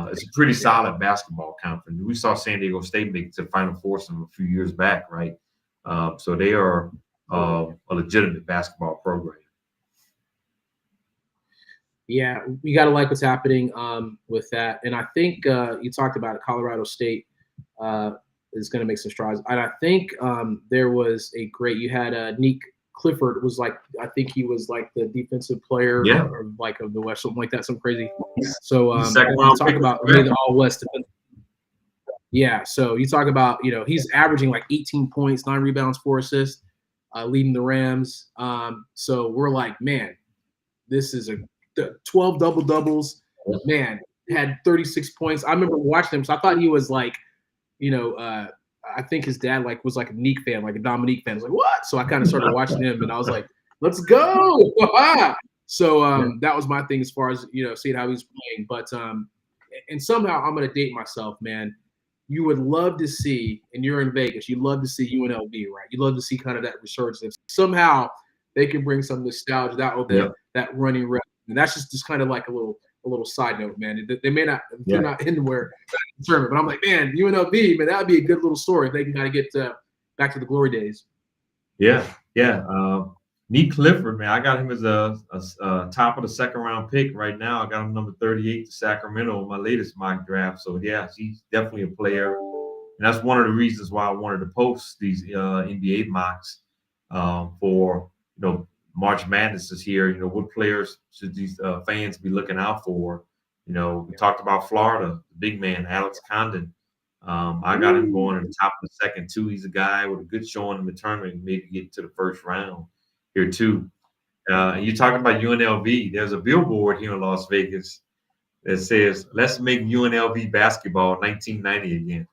it's a pretty solid basketball conference. We saw San Diego State make it to the Final Four a few years back, right? So they are a legitimate basketball program. Yeah, we got to like what's happening with that. And I think you talked about it, Colorado State is going to make some strides. And I think there was you had Nick Clifford was like, I think he was like the defensive player or like of the West, something like that, something crazy. So you talk about the All West. Yeah, so you talk about, he's averaging like 18 points, 9 rebounds, 4 assists, leading the Rams. So we're like, man, this is 12 doubles, man, had 36 points. I remember watching him, so I thought he was like, I think his dad was like a Neek fan, like a Dominique fan. I was like, what? So I kind of started watching him, and I was like, let's go. So that was my thing as far as seeing how he's playing. But and somehow I'm gonna date myself, man. You would love to see, and you're in Vegas, you love to see UNLV, right? You love to see kind of that resurgence. Somehow they can bring some nostalgia that running rep. And that's just kind of like a little side note, man. They may not end where tournament, but I'm like, man, UNLV, man, that would be a good little story if they can kind of get back to the glory days. Yeah. Nick Clifford, man, I got him as a top of the 2nd round pick right now. I got him number 38 to Sacramento in my latest mock draft. So yeah, he's definitely a player, and that's one of the reasons why I wanted to post these NBA mocks for March Madness is here. What players should these fans be looking out for? We talked about Florida, the big man, Alex Condon. I got him going at the top of the 2nd, too. He's a guy with a good showing in the tournament, maybe get to the 1st round here, too. And you talking about UNLV. There's a billboard here in Las Vegas that says, "Let's make UNLV basketball 1990 again."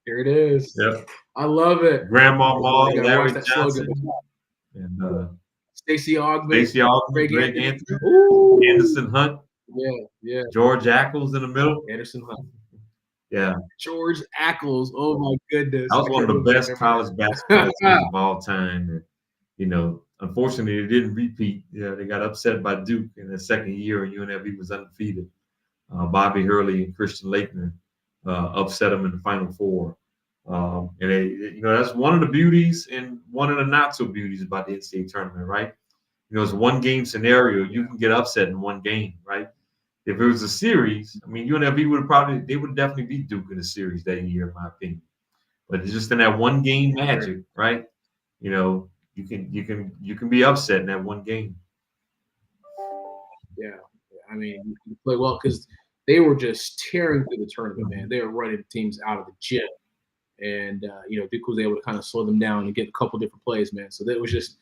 Here it is. Yep. I love it. Grandma Ma, You gotta watch Larry that Johnson, slogan. and Stacey Augmon, Stacey Augmon, Greg Greg Anthony. Anthony, Ooh. Anderson Hunt, Yeah. George Ackles in the middle. Anderson Hunt. Yeah, George Ackles. Oh my goodness. that was one of the best college basketball teams of all time. And, you know, unfortunately, they didn't repeat. Yeah, they got upset by Duke in the second year, and UNLV was undefeated. Bobby Hurley and Christian Laettner upset them in the Final Four. And they, you know, that's one of the beauties and one of the not so beauties about the NCAA tournament, right? You know, it's a one game scenario. You can get upset in one game, right? If it was a series, I mean, UNLV would definitely beat Duke in a series that year, in my opinion. But it's just in that one game magic, right? You know, you can be upset in that one game. Yeah. I mean, you play well because they were just tearing through the tournament, man. They were running teams out of the gym. And, Duke was able to kind of slow them down and get a couple different plays, man. So that was just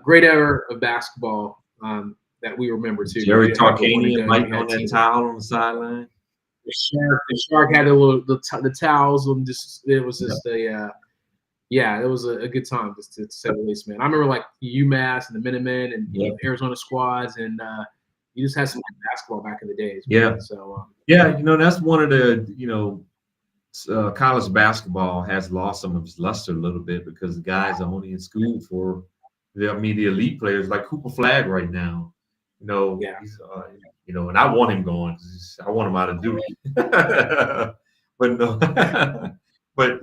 great era of basketball that we remember, too. Jerry You had the one and Tarkanian done, biting you had on that teams. towel on the sideline. The shark had the towels and just it was just it was a good time just to say the least, man. I remember like UMass and the Minutemen and Arizona squads, and you just had some good basketball back in the days. Man. Yeah. So you know, that's one of the, college basketball has lost some of its luster a little bit because the guys are only in school for the elite players like Cooper Flagg right now. You know, he's, and I want him going because I want him out of Duke. But no, but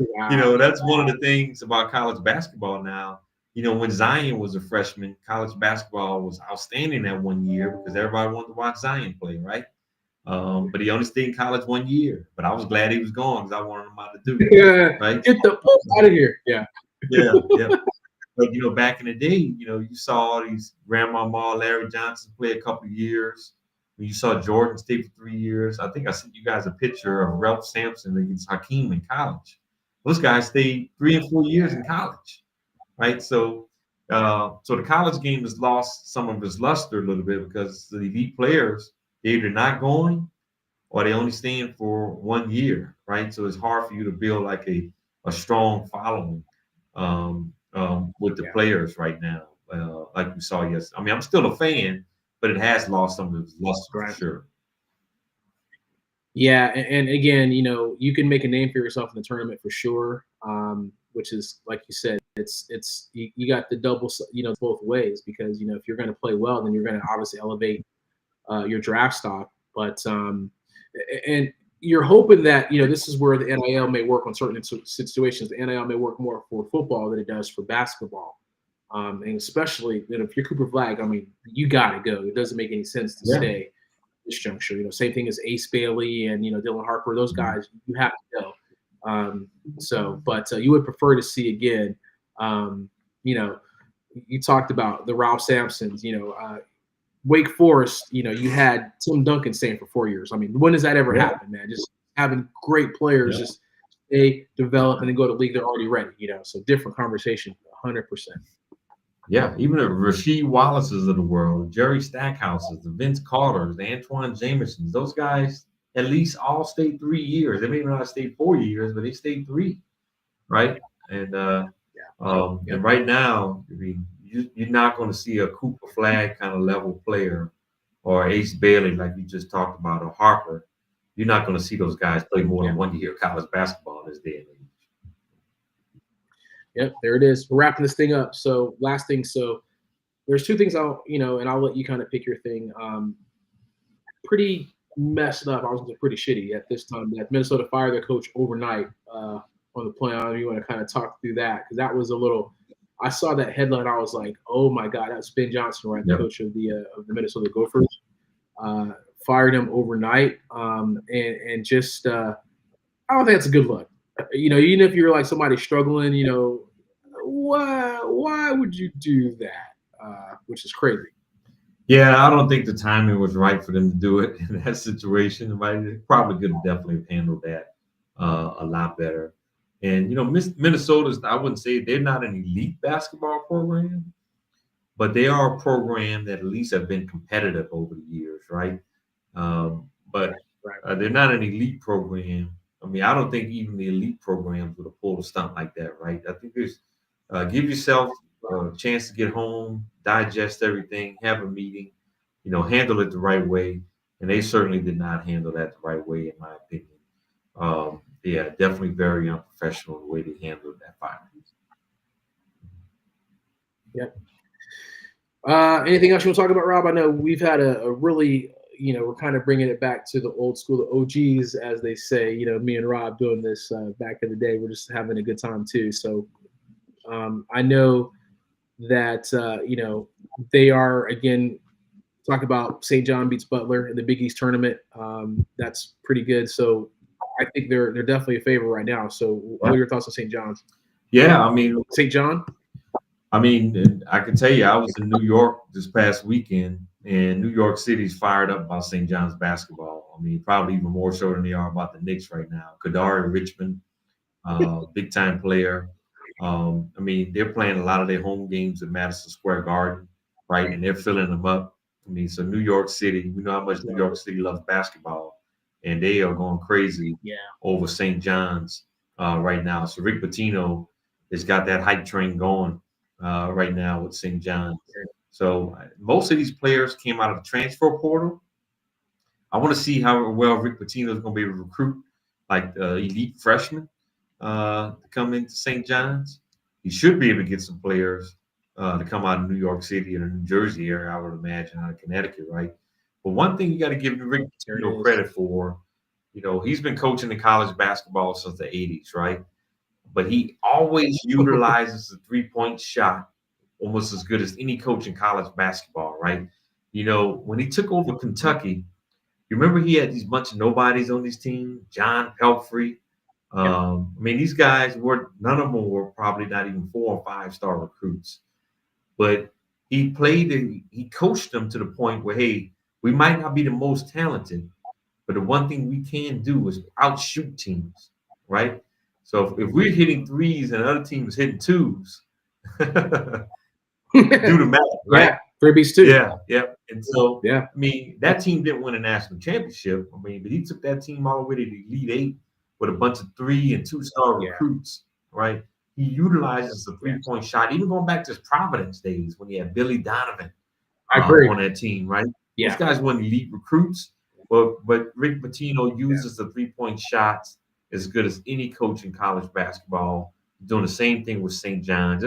that's one of the things about college basketball now. You know, when Zion was a freshman, college basketball was outstanding that one year because everybody wanted to watch Zion play, right? But he only stayed in college 1 year. But I was glad he was gone because I wanted him out of Duke. Right? Get the out of here. Yeah. But back in the day, you saw all these Grandma Ma, Larry Johnson play a couple of years. You saw Jordan stay for 3 years. I think I sent you guys a picture of Ralph Sampson against Hakeem in college. Those guys stayed 3 and 4 years in college, right? So the college game has lost some of its luster a little bit because the elite players, they're either not going or they only staying for 1 year, right? So it's hard for you to build like a strong following with the players right now, like we saw yesterday. I mean, I'm still a fan, but it has lost some of its luster for sure. Yeah, and again, you can make a name for yourself in the tournament for sure, which is like you said, it's you got the double, both ways because if you're going to play well, then you're going to obviously elevate your draft stock, but and you're hoping that this is where the NIL may work on certain situations. The NIL may work more for football than it does for basketball, and especially if you're Cooper Flagg, I mean, you got to go. It doesn't make any sense to stay this juncture. Same thing as Ace Bailey and Dylan Harper. Those guys, you have to go. But you would prefer to see again. You talked about the Ralph Sampsons. Wake Forest, you had Tim Duncan staying for 4 years. I mean, when does that ever happen, man? Just having great players just stay, develop, and then go to league they're already ready, So different conversation, 100%. Yeah, even the Rasheed Wallaces of the world, Jerry Stackhouses, the Vince Carters, the Antoine Jamesons, those guys at least all stayed 3 years. They may not have stayed 4 years, but they stayed 3, right? And and right now, I mean, you're not going to see a Cooper Flagg kind of level player or Ace Bailey like you just talked about, or Harper. You're not going to see those guys play more than 1 year of college basketball in this day and age. Yep, there it is. We're wrapping this thing up. So last thing, so there's 2 things and I'll let you kind of pick your thing. Pretty messed up. I was pretty shitty at this time. That Minnesota fired their coach overnight on the play. You want to kind of talk through that because that was a little. I saw that headline. I was like, oh my god, that's Ben Johnson, right? The coach of the Minnesota Gophers. Fired him overnight, and just I don't think that's a good look. Even if you're like somebody struggling, why would you do that? Which is crazy. Yeah, I don't think the timing was right for them to do it in that situation. Right? They probably could have definitely handled that a lot better. And Minnesota's, I wouldn't say they're not an elite basketball program, but they are a program that at least have been competitive over the years, right? But they're not an elite program. I mean, I don't think even the elite programs would have pulled a stunt like that, right? I think there's give yourself a chance to get home, digest everything, have a meeting, handle it the right way. And they certainly did not handle that the right way, in my opinion. Yeah, definitely very unprofessional the way they handled that firing. Yep. Anything else you want to talk about, Rob? I know we've had a really, we're kind of bringing it back to the old school, the OGs, as they say. Me and Rob doing this back in the day. We're just having a good time too. So I know that they are, again, talk about St. John beats Butler in the Big East tournament. That's pretty good. So I think they're definitely a favorite right now. So what are your thoughts on St. John's? Yeah, I mean, St. John. I mean, I can tell you, I was in New York this past weekend, and New York City's fired up about St. John's basketball. I mean, probably even more so than they are about the Knicks right now. Kadari Richmond, big time player. I mean, they're playing a lot of their home games at Madison Square Garden, right? And they're filling them up. I mean, so New York City, we know how much New York City loves basketball, and they are going crazy over St. John's right now. So Rick Pitino has got that hype train going right now with St. John's. So most of these players came out of the transfer portal. I want to see how well Rick Pitino is going to be able to recruit like elite freshmen to come into St. John's. He should be able to get some players to come out of New York City and the New Jersey area, I would imagine, out of Connecticut, right? But one thing you got to give Rick Pitino credit for, he's been coaching in college basketball since the 80s, right? But he always utilizes the three-point shot almost as good as any coach in college basketball, right? When he took over Kentucky, you remember he had these bunch of nobodies on his team, John Pelfrey. I mean, these guys none of them were probably not even 4- or 5-star recruits. But he coached them to the point where, hey, we might not be the most talented, but the one thing we can do is outshoot teams, right? So if we're hitting threes and other teams hitting twos, do the math, right? Yeah, 3-2. Yeah. And so, I mean, that team didn't win a national championship. I mean, but he took that team all the way to the Elite Eight with a bunch of 3- and 2-star recruits, right? He utilizes the three-point shot, even going back to his Providence days when he had Billy Donovan on that team, right? Those guys weren't elite recruits, but Rick Pitino uses the three-point shots as good as any coach in college basketball. Doing the same thing with St. John's.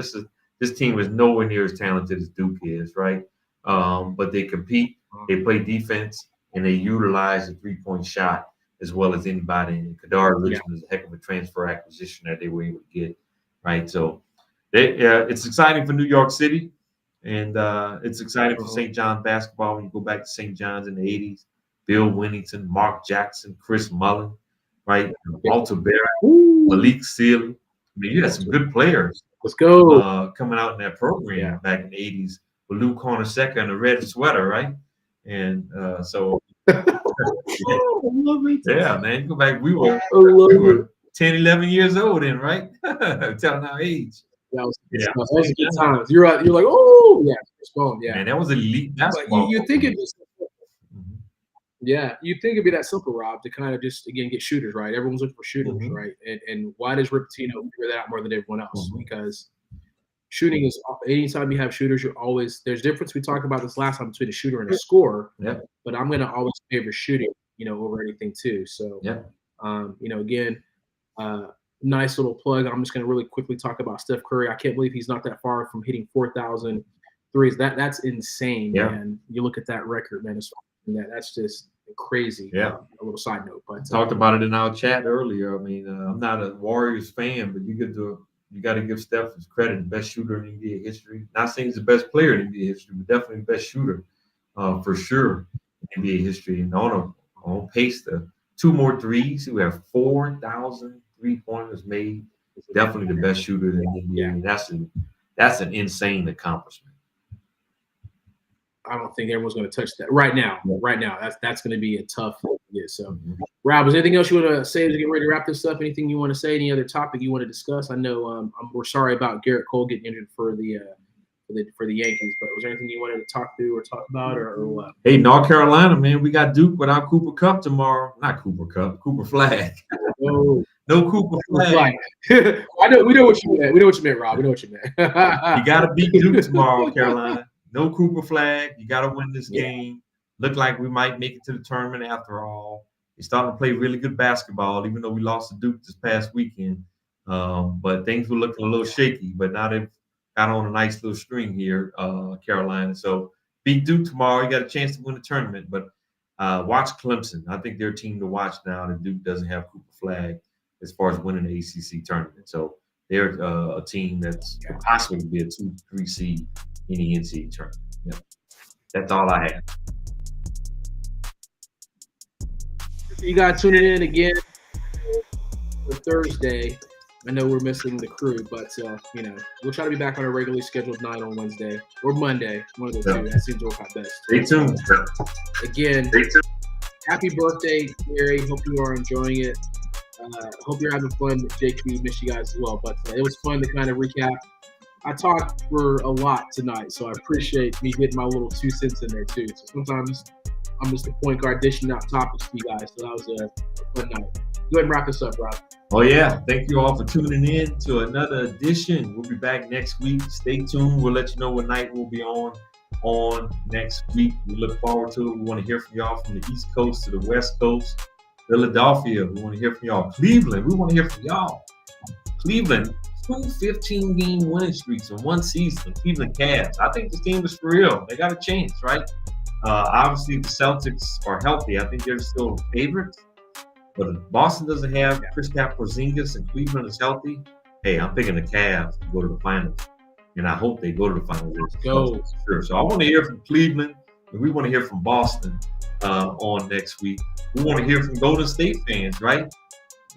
This team is nowhere near as talented as Duke is, right? But they compete, they play defense, and they utilize the three-point shot as well as anybody. And Kadari Richmond is a heck of a transfer acquisition that they were able to get, right? So it's exciting for New York City, and it's exciting for St. John's basketball when you go back to St. John's in the 80s. Bill Winnington, Mark Jackson, Chris Mullen, right? Walter Berry, Malik Sealy. I mean, you had some good players. Let's go. Coming out in that program back in the 80s with Lou Cornaceka in the red sweater, right? And so, yeah, man, go back. We were 10, 11 years old then, right? Telling our age. That was good times. You're like, oh, yeah. Man, that was elite basketball. You think it'd be you think it'd be that simple, Rob, to kind of just, again, get shooters, right? Everyone's looking for shooters, right? And why does Rick Pitino figure that out more than everyone else? Because shooting is, anytime you have shooters, you're always, there's difference. We talked about this last time between a shooter and a scorer, but I'm going to always favor shooting, over anything too. So, again, nice little plug. I'm just going to really quickly talk about Steph Curry. I can't believe he's not that far from hitting 4,000 threes. That's insane, man. You look at that record, man. That's just crazy. A little side note, but talked about it in our chat earlier. I mean, I'm not a Warriors fan, but you got to give Steph his credit, the best shooter in NBA history. Not saying he's the best player in NBA history, but definitely the best shooter for sure in NBA history. And on pace to 2 more threes. We have 4,000 3-pointers made. Definitely the best shooter in the NBA. And that's an insane accomplishment. I don't think everyone's going to touch that right now. Right now, that's going to be a tough thing to get. So, Rob, is there anything else you want to say to get ready to wrap this up? Anything you want to say? Any other topic you want to discuss? I know we're sorry about Garrett Cole getting injured for the for the Yankees. But was there anything you wanted to talk through or talk about or what? Hey, North Carolina, man, we got Duke without Cooper Cup tomorrow. Not Cooper Cup, Cooper Flag. Oh, No Cooper Flag. I know. We know what you meant. We know what you meant, Rob. We know what you meant. You got to beat Duke tomorrow, Carolina. No Cooper Flag. You got to win this game. Look like we might make it to the tournament after all. They're starting to play really good basketball, even though we lost to Duke this past weekend. But things were looking a little shaky. But now they've got on a nice little string here, Carolina. So beat Duke tomorrow. You got a chance to win the tournament. But watch Clemson. I think they're a team to watch now that Duke doesn't have Cooper Flag as far as winning the ACC tournament. So they're a team that's could possibly be a 2-3 seed in the NCAA tournament. Yeah. That's all I have. You guys tuning in again for Thursday. I know we're missing the crew, but we'll try to be back on a regularly scheduled night on Wednesday or Monday. One of the two. That seems to work out best. Stay tuned. Again, happy birthday, Gary. Hope you are enjoying it. Hope you're having fun with JQ. Miss you guys as well. But it was fun to kind of recap. I talked for a lot tonight, so I appreciate me getting my little 2 cents in there too. So sometimes I'm just the point guard dishing out topics to you guys. So that was a fun night. Go ahead and wrap this up, Rob. Oh, yeah. Thank you all for tuning in to another edition. We'll be back next week. Stay tuned. We'll let you know what night we'll be on next week. We look forward to it. We want to hear from y'all from the East Coast to the West Coast. Philadelphia, we want to hear from y'all. Cleveland, we want to hear from y'all. Cleveland, 2 15-game winning streaks in one season. Cleveland Cavs. I think this team is for real. They got a chance, right? Obviously, the Celtics are healthy. I think they're still favorites. But if Boston doesn't have Kristaps Porzingis and Cleveland is healthy, hey, I'm picking the Cavs to go to the finals. And I hope they go to the finals. Let's go. Sure. So I want to hear from Cleveland, and we want to hear from Boston on next week. We want to hear from Golden State fans, right?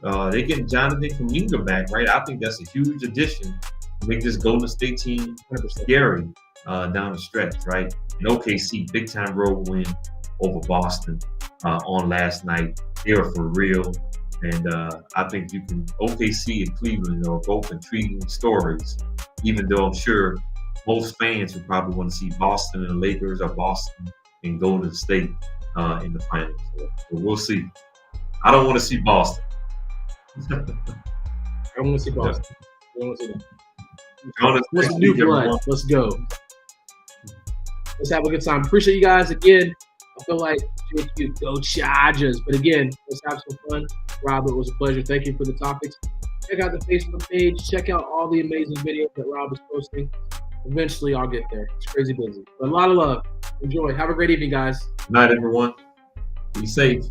They're getting Jonathan Kuminga back, right? I think that's a huge addition to make this Golden State team scary down the stretch, right? And OKC, big-time road win over Boston on last night. They were for real. And I think OKC and Cleveland are both intriguing stories, even though I'm sure most fans would probably want to see Boston and the Lakers or Boston and Golden State in the finals. So we'll see. I don't want to see Boston. I don't want to see Boston. I don't want to see that. What's the new blood? Let's go. Let's have a good time. Appreciate you guys again. I feel like JQ, go Chargers. But again, let's have some fun. Rob, it was a pleasure. Thank you for the topics. Check out the Facebook page. Check out all the amazing videos that Rob is posting. Eventually, I'll get there. It's crazy busy. But a lot of love. Enjoy. Have a great evening, guys. Good night, everyone. Be safe.